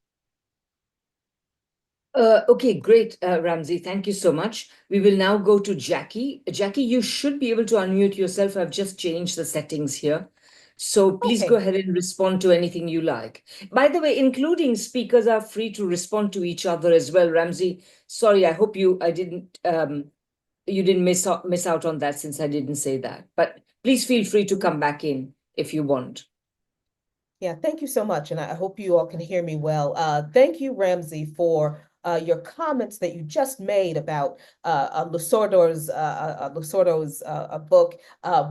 Okay, great, Ramzi. Thank you so much. We will now go to Jackie. Jackie, you should be able to unmute yourself. I've just changed the settings here. So please go ahead and respond to anything you like. By the way, including speakers are free to respond to each other as well. Ramzi, sorry, I hope you didn't miss out on that, since I didn't say that. But please feel free to come back in if you want. Yeah, thank you so much. And I hope you all can hear me well. Thank you, Ramzi, for your comments that you just made about Lusordo's book,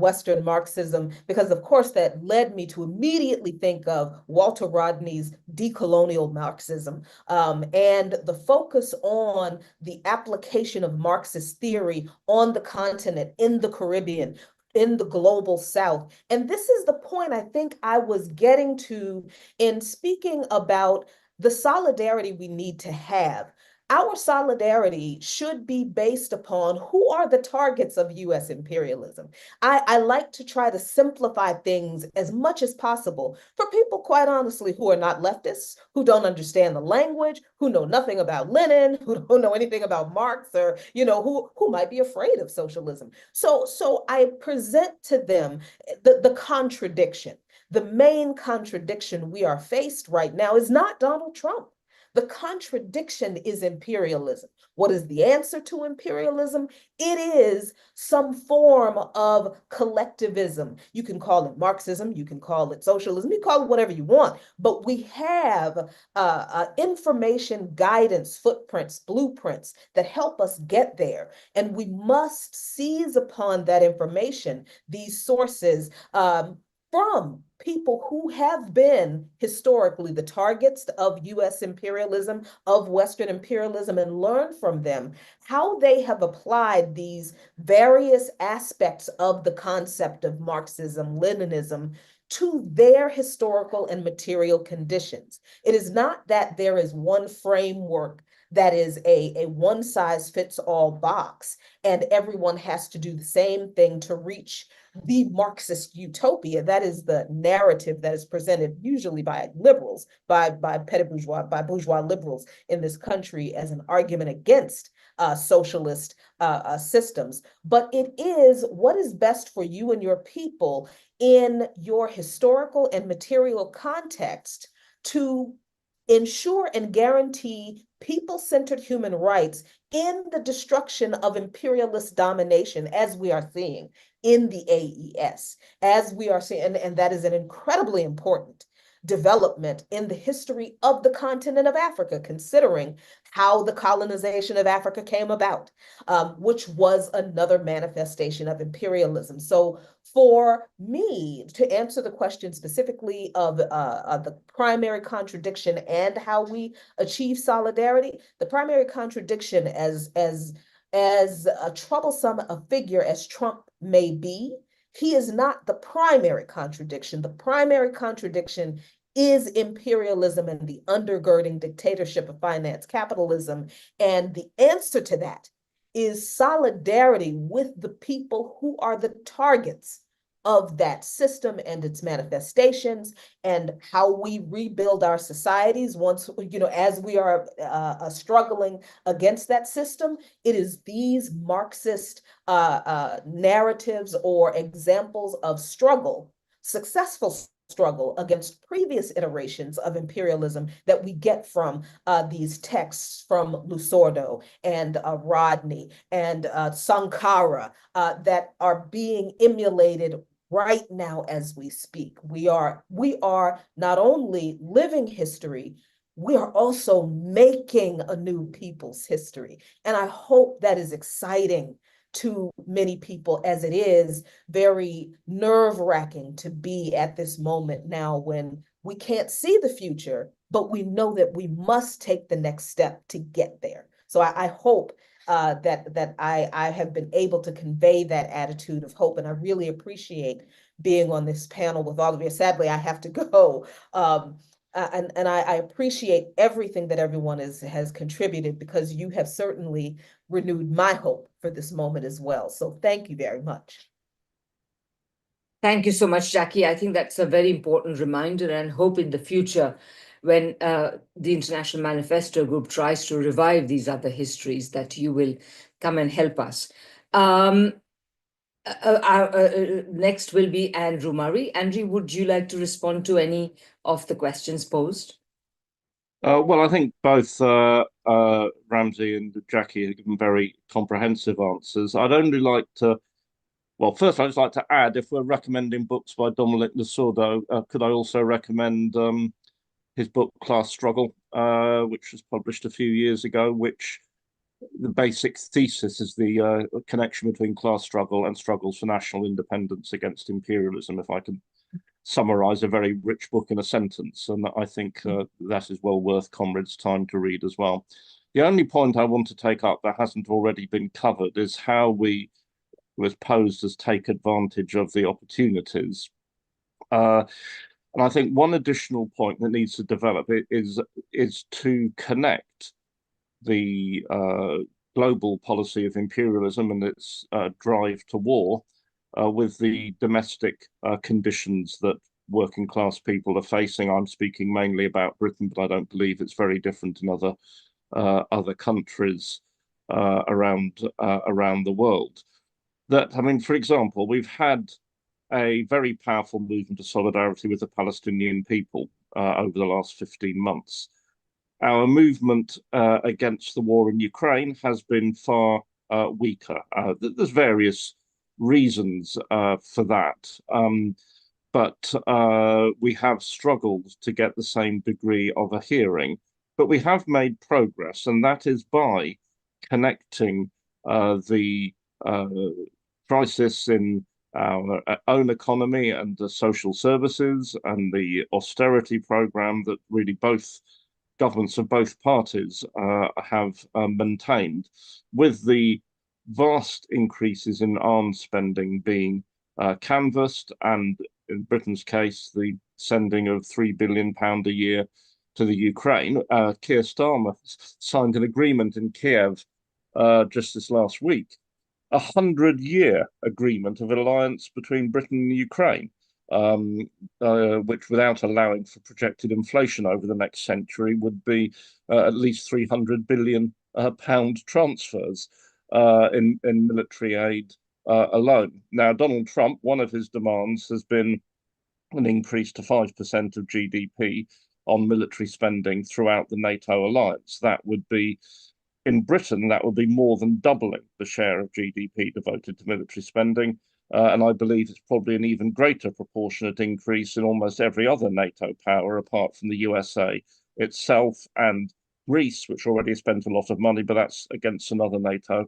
Western Marxism, because of course that led me to immediately think of Walter Rodney's decolonial Marxism, and the focus on the application of Marxist theory on the continent, in the Caribbean, in the global South. And this is the point I think I was getting to in speaking about the solidarity we need to have. Our solidarity should be based upon who are the targets of US imperialism. I like to try to simplify things as much as possible for people, quite honestly, who are not leftists, who don't understand the language, who know nothing about Lenin, who don't know anything about Marx, or who might be afraid of socialism. So I present to them the contradiction. The main contradiction we are faced right now is not Donald Trump. The contradiction is imperialism. What is the answer to imperialism? It is some form of collectivism. You can call it Marxism, you can call it socialism, you call it whatever you want, but we have information, guidance, footprints, blueprints that help us get there. And we must seize upon that information, these sources, from people who have been historically the targets of US imperialism, of Western imperialism, and learn from them how they have applied these various aspects of the concept of Marxism, Leninism, to their historical and material conditions. It is not that there is one framework that is a one-size-fits-all box, and everyone has to do the same thing to reach the Marxist utopia. That is the narrative that is presented usually by liberals, by petit bourgeois, by bourgeois liberals in this country as an argument against socialist systems. But it is what is best for you and your people in your historical and material context to ensure and guarantee people-centered human rights in the destruction of imperialist domination, as we are seeing in the AES, as we are seeing, and that is an incredibly important development in the history of the continent of Africa, considering how the colonization of Africa came about, which was another manifestation of imperialism. So for me, to answer the question specifically of the primary contradiction and how we achieve solidarity, the primary contradiction, as a troublesome a figure as Trump may be, he is not the primary contradiction. The primary contradiction is imperialism and the undergirding dictatorship of finance capitalism. And the answer to that is solidarity with the people who are the targets of that system and its manifestations, and how we rebuild our societies once, as we are struggling against that system. It is these Marxist narratives or examples of struggle, successful struggle against previous iterations of imperialism that we get from these texts from Lusordo and Rodney and Sankara that are being emulated right now as we speak. We are not only living history, we are also making a new people's history. And I hope that is exciting to many people, as it is very nerve-wracking to be at this moment now when we can't see the future, but we know that we must take the next step to get there. So I hope that I have been able to convey that attitude of hope, and I really appreciate being on this panel with all of you. Sadly, I have to go. And I appreciate everything that everyone has contributed, because you have certainly renewed my hope for this moment as well. So thank you very much. Thank you so much, Jackie. I think that's a very important reminder, and hope in the future when the International Manifesto Group tries to revive these other histories, that you will come and help us. Next will be Andrew Murray. Andrew, would you like to respond to any of the questions posed? Well, I think both Ramsey and Jackie have given very comprehensive answers. I'd only like to, well, first I'd just like to add, if we're recommending books by Dominic Lusordo, could I also recommend his book Class Struggle, which was published a few years ago, which the basic thesis is the connection between class struggle and struggles for national independence against imperialism, if I can summarize a very rich book in a sentence. And I think that is well worth comrades' time to read as well. The only point I want to take up that hasn't already been covered is how we was posed as take advantage of the opportunities. And I think one additional point that needs to develop is to connect the global policy of imperialism and its drive to war with the domestic conditions that working class people are facing. I'm speaking mainly about Britain, but I don't believe it's very different in other countries around the world. That, I mean, for example, we've had a very powerful movement of solidarity with the Palestinian people over the last 15 months. Our movement against the war in Ukraine has been far weaker. There's various reasons for that, but we have struggled to get the same degree of a hearing. But we have made progress, and that is by connecting the crisis in our own economy and the social services and the austerity program that really both governments of both parties have maintained, with the vast increases in arms spending being canvassed, and in Britain's case, the sending of £3 billion a year to the Ukraine. Keir Starmer signed an agreement in Kiev just this last week, a 100-year agreement of alliance between Britain and Ukraine, which, without allowing for projected inflation over the next century, would be at least £300 billion transfers in military aid alone. Now, Donald Trump, one of his demands has been an increase to 5% of GDP on military spending throughout the NATO alliance. That would be, in Britain, that would be more than doubling the share of GDP devoted to military spending. And I believe it's probably an even greater proportionate increase in almost every other NATO power, apart from the USA itself and Greece, which already spent a lot of money, but that's against another NATO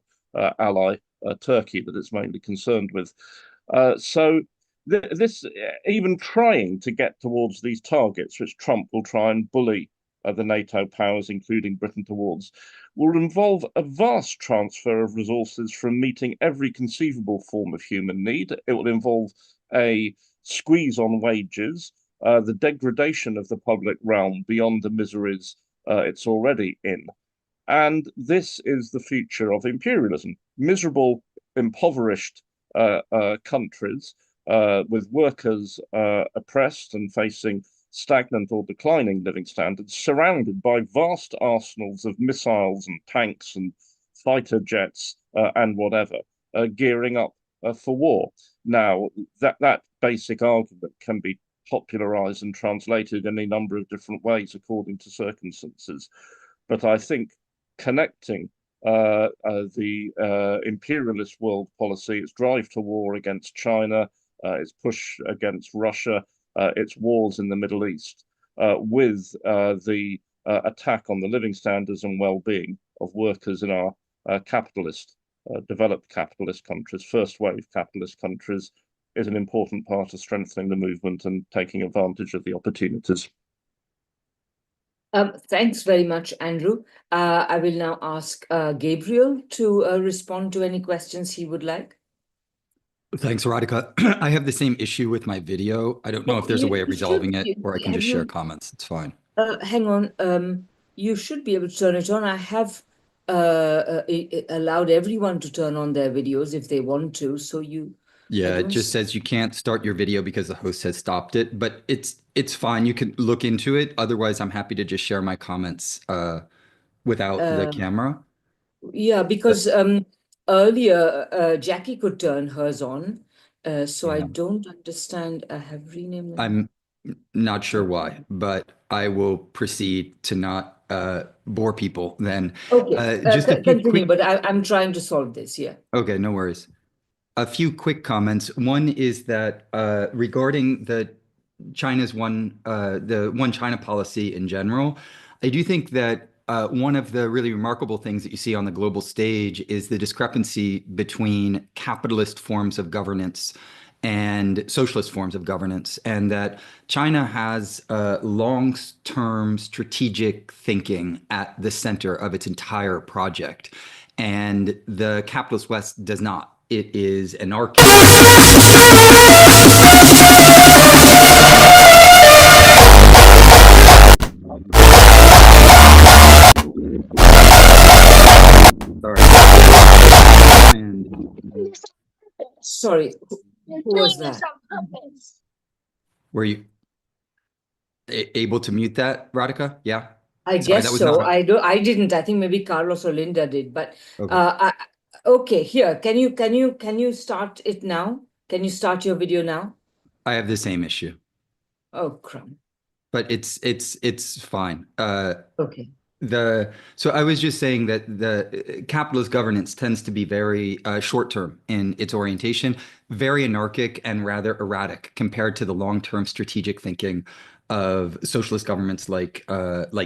ally, Turkey, that it's mainly concerned with. So this, even trying to get towards these targets, which Trump will try and bully the NATO powers, including Britain, towards, will involve a vast transfer of resources from meeting every conceivable form of human need. It will involve a squeeze on wages, the degradation of the public realm beyond the miseries it's already in. And this is the future of imperialism. Miserable, impoverished countries with workers oppressed and facing stagnant or declining living standards, surrounded by vast arsenals of missiles and tanks and fighter jets and whatever, gearing up for war. Now, that basic argument can be popularized and translated in a number of different ways according to circumstances. But I think connecting the imperialist world policy, its drive to war against China, its push against Russia, its wars in the Middle East, with the attack on the living standards and well-being of workers in our developed capitalist countries, first wave capitalist countries, is an important part of strengthening the movement and taking advantage of the opportunities. Thanks very much, Andrew. I will now ask Gabriel to respond to any questions he would like. Thanks, Radhika. I have the same issue with my video. I don't know if there's a way of resolving it, or I can just share comments. It's fine. Hang on. You should be able to turn it on. I have allowed everyone to turn on their videos if they want to. So you. Yeah, it just says you can't start your video because the host has stopped it, but it's fine. You can look into it. Otherwise, I'm happy to just share my comments without the camera. Yeah, because earlier Jackie could turn hers on. So I don't understand. I have renamed them. I'm not sure why, but I will proceed to not bore people then. Okay, just a few continue, but I'm trying to solve this, yeah. Okay, no worries. A few quick comments. One is that regarding the China's the one China policy in general, I do think that one of the really remarkable things that you see on the global stage is the discrepancy between capitalist forms of governance and socialist forms of governance, and that China has long-term strategic thinking at the center of its entire project, and the capitalist West does not. It is anarchic. Sorry, who was that? Were you able to mute that, Radhika? Yeah. I Sorry, guess that was so. not. I didn't. I think maybe Carlos or Linda did. But Okay. okay, here. Can you start it now? Can you start your video now? I have the same issue, Oh, crumb. but it's fine. Okay. So I was just saying that the capitalist governance tends to be very short term in its orientation, very anarchic and rather erratic compared to the long-term strategic thinking of socialist governments like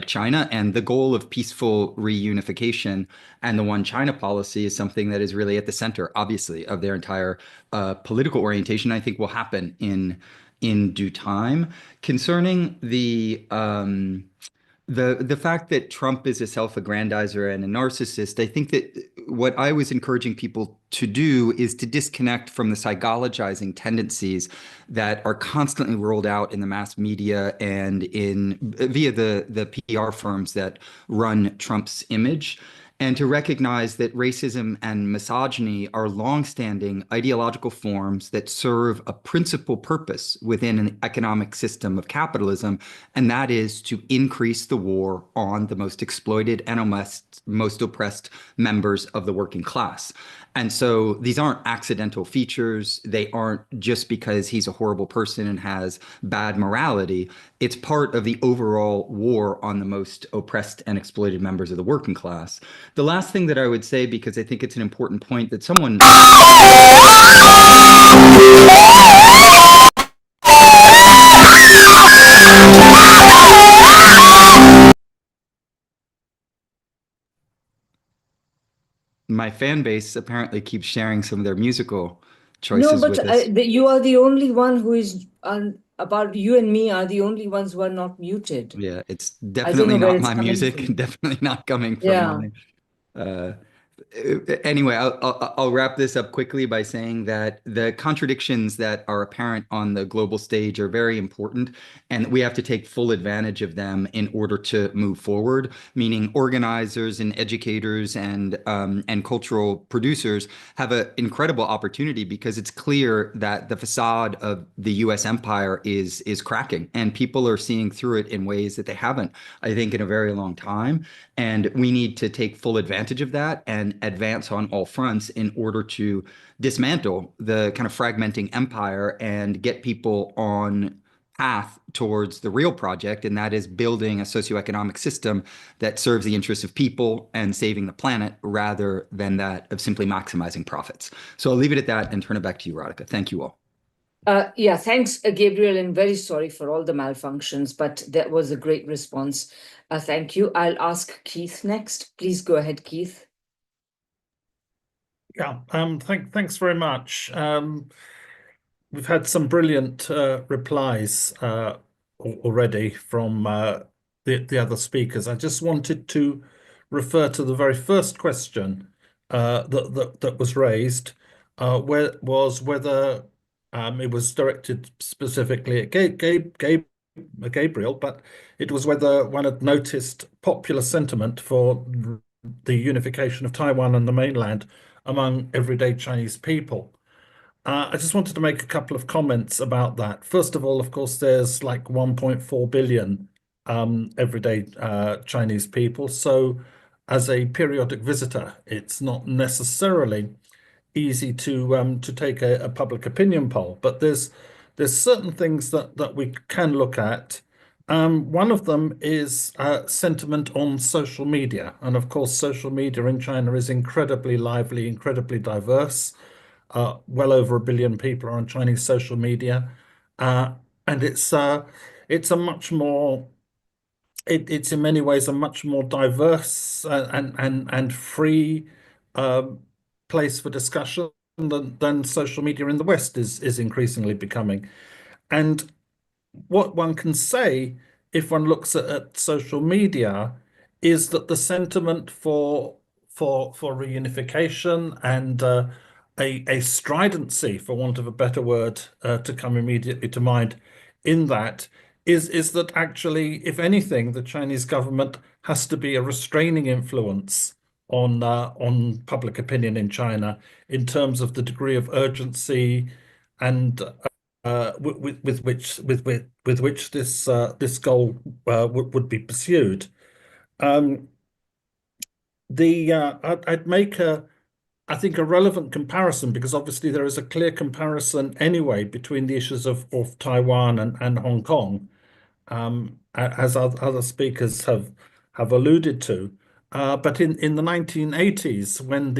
China. And the goal of peaceful reunification and the one China policy is something that is really at the center, obviously, of their entire political orientation. I think will happen in due time. Concerning the fact that Trump is a self-aggrandizer and a narcissist, I think that what I was encouraging people to do is to disconnect from the psychologizing tendencies that are constantly rolled out in the mass media and via the PR firms that run Trump's image, and to recognize that racism and misogyny are longstanding ideological forms that serve a principal purpose within an economic system of capitalism, and that is to increase the war on the most exploited and most oppressed members of the working class. And so these aren't accidental features. They aren't just because he's a horrible person and has bad morality. It's part of the overall war on the most oppressed and exploited members of the working class. The last thing that I would say, because I think it's an important point that someone my fan base apparently keeps sharing some of their musical choices with us. You are the only one who is about you and me are the only ones who are not muted. Yeah, it's definitely not my music, definitely not coming from my anyway, I'll wrap this up quickly by saying that the contradictions that are apparent on the global stage are very important, and we have to take full advantage of them in order to move forward. Meaning, organizers and educators and cultural producers have an incredible opportunity because it's clear that the facade of the U.S. empire is cracking, and people are seeing through it in ways that they haven't, I think, in a very long time. And we need to take full advantage of that and advance on all fronts in order to dismantle the kind of fragmenting empire and get people on path towards the real project, and that is building a socioeconomic system that serves the interests of people and saving the planet rather than that of simply maximizing profits. So I'll leave it at that and turn it back to you, Radhika. Thank you all. Yeah, thanks, Gabriel, and very sorry for all the malfunctions, but that was a great response. Thank you. I'll ask Keith next. Please go ahead, Keith. Yeah, thanks very much. We've had some brilliant replies already from the other speakers. I just wanted to refer to the very first question that was raised, whether it was directed specifically at Gabriel, but it was whether one had noticed popular sentiment for the unification of Taiwan and the mainland among everyday Chinese people. I just wanted to make a couple of comments about that. First of all, of course, there's like 1.4 billion everyday Chinese people. So as a periodic visitor, it's not necessarily easy to take a public opinion poll, but there's certain things that we can look at. One of them is sentiment on social media. And of course, social media in China is incredibly lively, incredibly diverse. Well over 1 billion people are on Chinese social media. and it's a much more it's in many ways a much more diverse and free place for discussion than social media in the West is increasingly becoming. And what one can say if one looks at social media is that the sentiment for reunification and a stridency, for want of a better word, to come immediately to mind in that is that actually, if anything, the Chinese government has to be a restraining influence on public opinion in China in terms of the degree of urgency and with which this goal would be pursued. I'd make I think a relevant comparison, because obviously there is a clear comparison anyway between the issues of Taiwan and Hong Kong, as other speakers have alluded to. But in the 1980s, when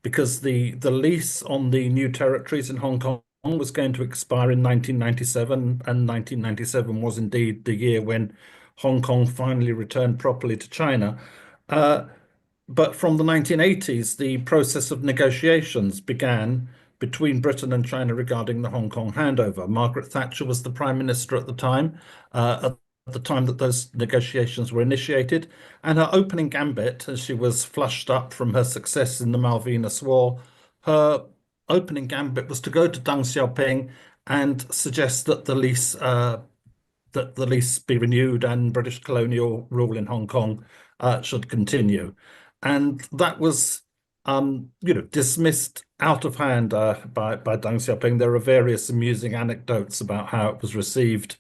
because the lease on the new territories in Hong Kong was going to expire in 1997, and 1997 was indeed the year when Hong Kong finally returned properly to China. But from the 1980s, the process of negotiations began between Britain and China regarding the Hong Kong handover. Margaret Thatcher was the Prime Minister at the time that those negotiations were initiated. And her opening gambit, as she was flushed up from her success in the Malvinas War, her opening gambit was to go to Deng Xiaoping and suggest that the lease be renewed and British colonial rule in Hong Kong should continue. And that was, dismissed out of hand by Deng Xiaoping. There are various amusing anecdotes about how it was received,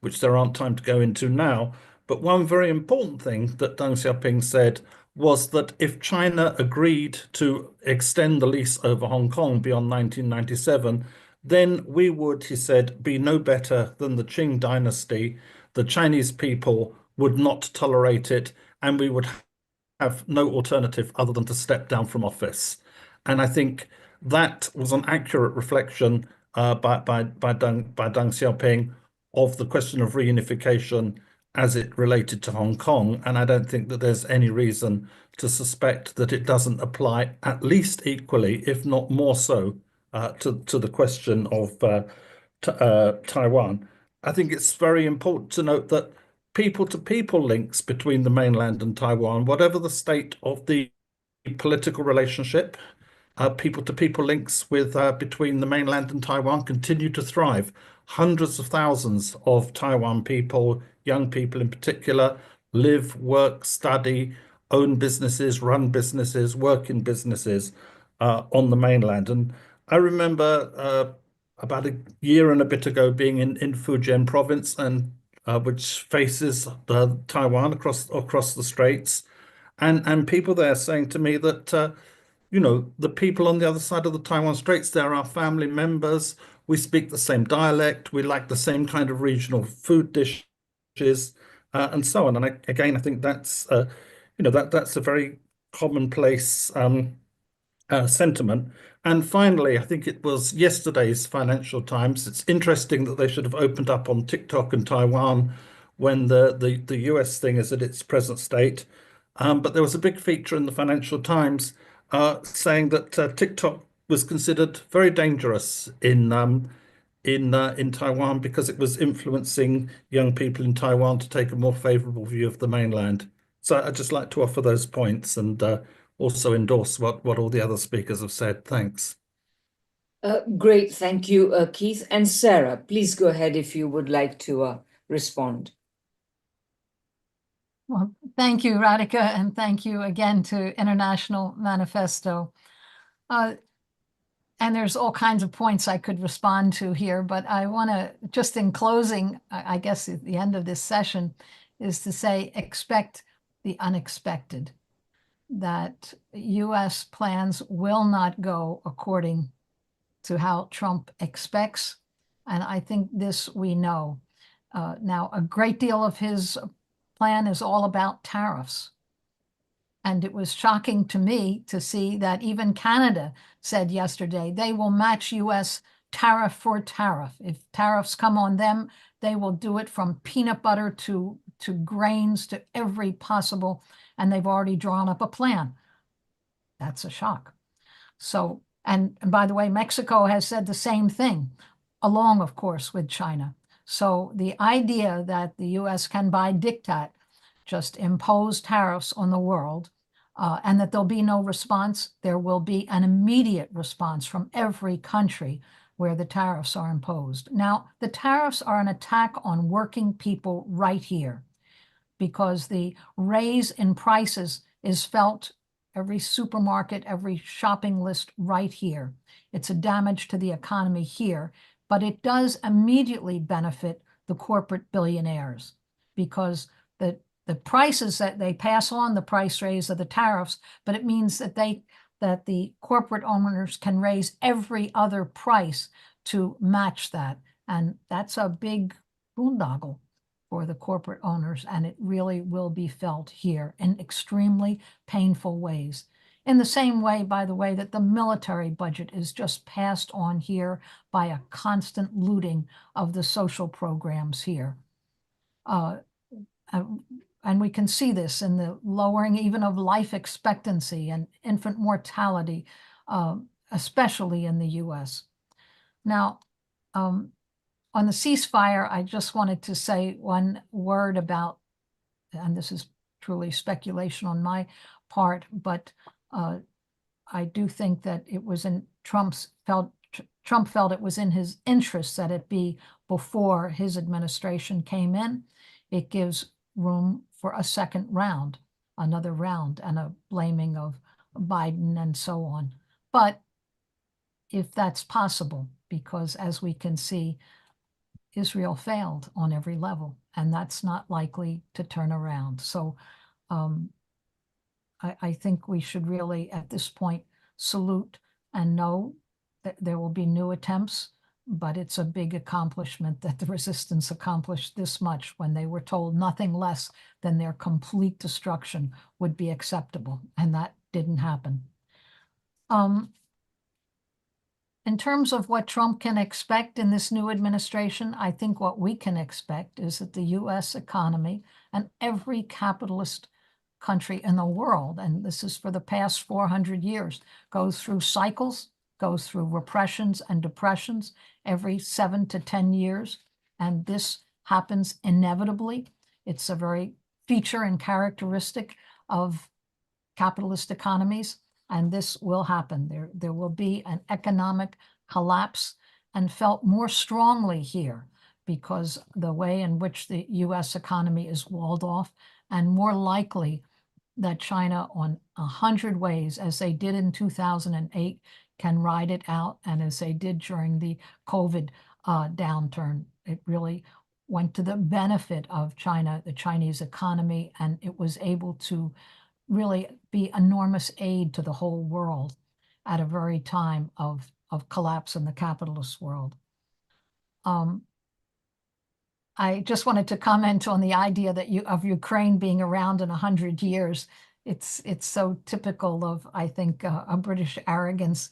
which there aren't time to go into now. But one very important thing that Deng Xiaoping said was that if China agreed to extend the lease over Hong Kong beyond 1997, then we would, he said, be no better than the Qing dynasty. The Chinese people would not tolerate it, and we would have no alternative other than to step down from office. And I think that was an accurate reflection by Deng Xiaoping of the question of reunification as it related to Hong Kong. And I don't think that there's any reason to suspect that it doesn't apply at least equally, if not more so, to the question of Taiwan. I think it's very important to note that people-to-people links between the mainland and Taiwan, whatever the state of the political relationship, people-to-people links between the mainland and Taiwan continue to thrive. Hundreds of thousands of Taiwan people, young people in particular, live, work, study, own businesses, run businesses, work in businesses on the mainland. And I remember about a year and a bit ago being in Fujian province, and which faces Taiwan across the straits, and people there saying to me that the people on the other side of the Taiwan Straits, they're our family members. We speak the same dialect. We like the same kind of regional food dishes, and so on. And I think that's that's a very commonplace sentiment. And finally, I think it was yesterday's Financial Times. It's interesting that they should have opened up on TikTok and Taiwan when the US thing is at its present state. But there was a big feature in the Financial Times saying that TikTok was considered very dangerous in Taiwan because it was influencing young people in Taiwan to take a more favorable view of the mainland. So I'd just like to offer those points and also endorse what all the other speakers have said. Thanks. Great, thank you, Keith. And Sarah, please go ahead if you would like to respond. Well, thank you, Radhika, and thank you again to International Manifesto. And there's all kinds of points I could respond to here, but I want to, just in closing, I guess at the end of this session, is to say, expect the unexpected, that US plans will not go according to how Trump expects. And I think this we know. Now, a great deal of his plan is all about tariffs. And it was shocking to me to see that even Canada said yesterday they will match US tariff for tariff. If tariffs come on them, they will do it from peanut butter to grains to every possible, and they've already drawn up a plan. That's a shock. So, and by the way, Mexico has said the same thing, along, of course, with China. So the idea that the US can, by diktat, just impose tariffs on the world, and that there'll be no response, there will be an immediate response from every country where the tariffs are imposed. Now, the tariffs are an attack on working people right here, because the raise in prices is felt every supermarket, every shopping list right here. It's a damage to the economy here, but it does immediately benefit the corporate billionaires, because the prices that they pass on, the price raise of the tariffs, but it means that the corporate owners can raise every other price to match that. And that's a big boondoggle for the corporate owners, and it really will be felt here in extremely painful ways. In the same way, by the way, that the military budget is just passed on here by a constant looting of the social programs here. And we can see this in the lowering even of life expectancy and infant mortality, especially in the US. Now, on the ceasefire, I just wanted to say one word about, and this is truly speculation on my part, but I do think that it was in Trump felt it was in his interest that it be before his administration came in. It gives room for a second round, another round, and a blaming of Biden and so on. But if that's possible, because as we can see, Israel failed on every level, and that's not likely to turn around. So I think we should really, at this point, salute and know that there will be new attempts, but it's a big accomplishment that the resistance accomplished this much when they were told nothing less than their complete destruction would be acceptable, and that didn't happen. In terms of what Trump can expect in this new administration, I think what we can expect is that the US economy and every capitalist country in the world, and this is for the past 400 years, goes through cycles, goes through repressions and depressions every 7 to 10 years. And this happens inevitably. It's a very feature and characteristic of capitalist economies. And this will happen. There will be an economic collapse, and felt more strongly here because the way in which the US economy is walled off, and more likely that China on 100 ways, as they did in 2008, can ride it out. And as they did during the COVID downturn, it really went to the benefit of China, the Chinese economy, and it was able to really be enormous aid to the whole world at a very time of collapse in the capitalist world. I just wanted to comment on the idea that of Ukraine being around in 100 years. It's so typical of, I think, a British arrogance.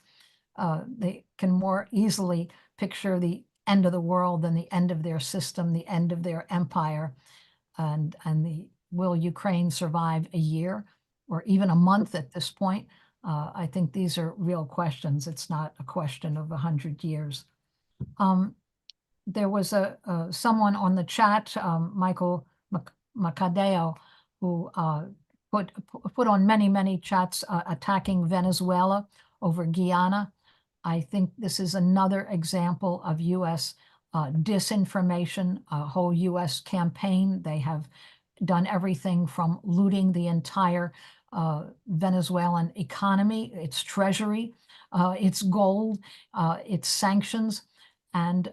They can more easily picture the end of the world than the end of their system, the end of their empire, and will Ukraine survive a year or even a month at this point? I think these are real questions. It's not a question of 100 years. There was someone on the chat, Michael Macadeo, who put on many chats attacking Venezuela over Guyana. I think this is another example of US disinformation, a whole US campaign. They have done everything from looting the entire Venezuelan economy, its treasury, its gold, its sanctions, and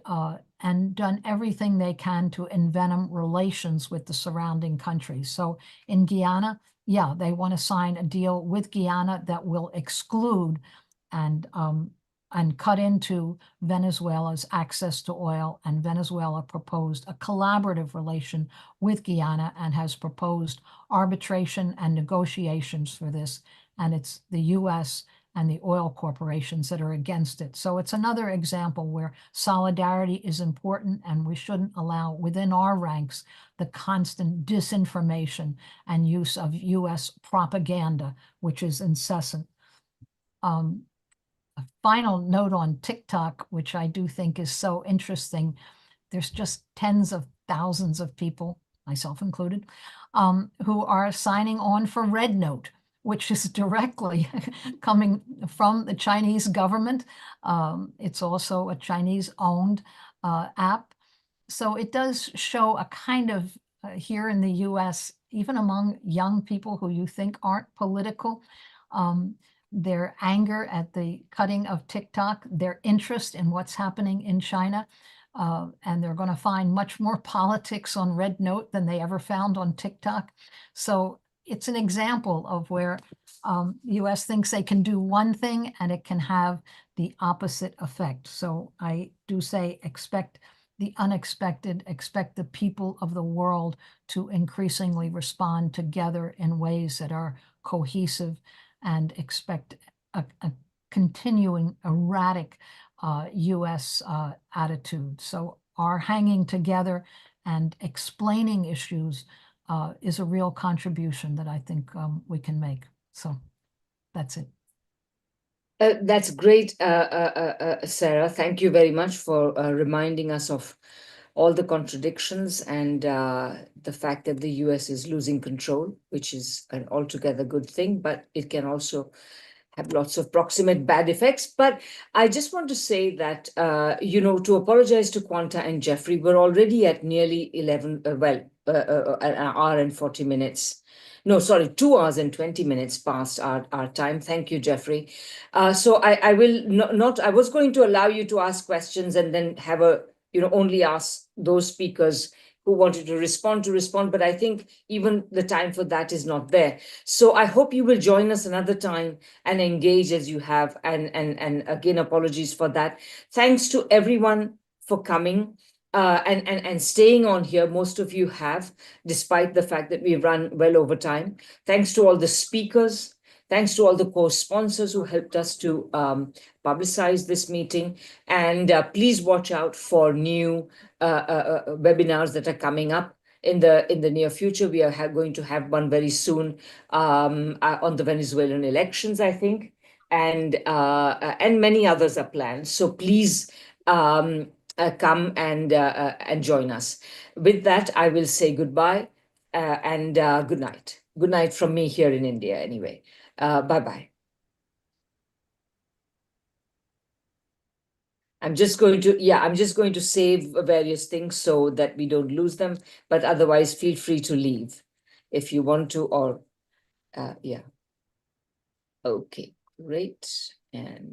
done everything they can to envenom relations with the surrounding countries. So in Guyana, yeah, they want to sign a deal with Guyana that will exclude and cut into Venezuela's access to oil. And Venezuela proposed a collaborative relation with Guyana and has proposed arbitration and negotiations for this. And it's the US and the oil corporations that are against it. So it's another example where solidarity is important, and we shouldn't allow within our ranks the constant disinformation and use of US propaganda, which is incessant. A final note on TikTok, which I do think is so interesting. There's just tens of thousands of people, myself included, who are signing on for Red Note, which is directly coming from the Chinese government. It's also a Chinese-owned app. So it does show a kind of, here in the US, even among young people who you think aren't political, their anger at the cutting of TikTok, their interest in what's happening in China, and they're going to find much more politics on Red Note than they ever found on TikTok. So it's an example of where US thinks they can do one thing and it can have the opposite effect. So I do say expect the unexpected, expect the people of the world to increasingly respond together in ways that are cohesive, and expect a continuing erratic US attitude. So our hanging together and explaining issues is a real contribution that I think we can make. So that's it. That's great, Sarah. Thank you very much for reminding us of all the contradictions and the fact that the US is losing control, which is an altogether good thing, but it can also have lots of proximate bad effects. But I just want to say that, to apologize to Quanta and Jeffrey, we're already at nearly 11, an hour and 40 minutes. No, sorry, 2 hours and 20 minutes past our time. Thank you, Jeffrey. So I will not, I was going to allow you to ask questions and then have only ask those speakers who wanted to respond, but I think even the time for that is not there. So I hope you will join us another time and engage as you have. And again, apologies for that. Thanks to everyone for coming and staying on here. Most of you have, despite the fact that we've run well over time. Thanks to all the speakers. Thanks to all the co-sponsors who helped us to publicize this meeting. And please watch out for new webinars that are coming up in the near future. We are going to have one very soon on the Venezuelan elections, I think, and many others are planned. So please come and join us. With that, I will say goodbye and good night. Good night from me here in India, anyway. Bye-bye. I'm just going to save various things so that we don't lose them, but otherwise feel free to leave if you want to, or yeah. Okay, great. And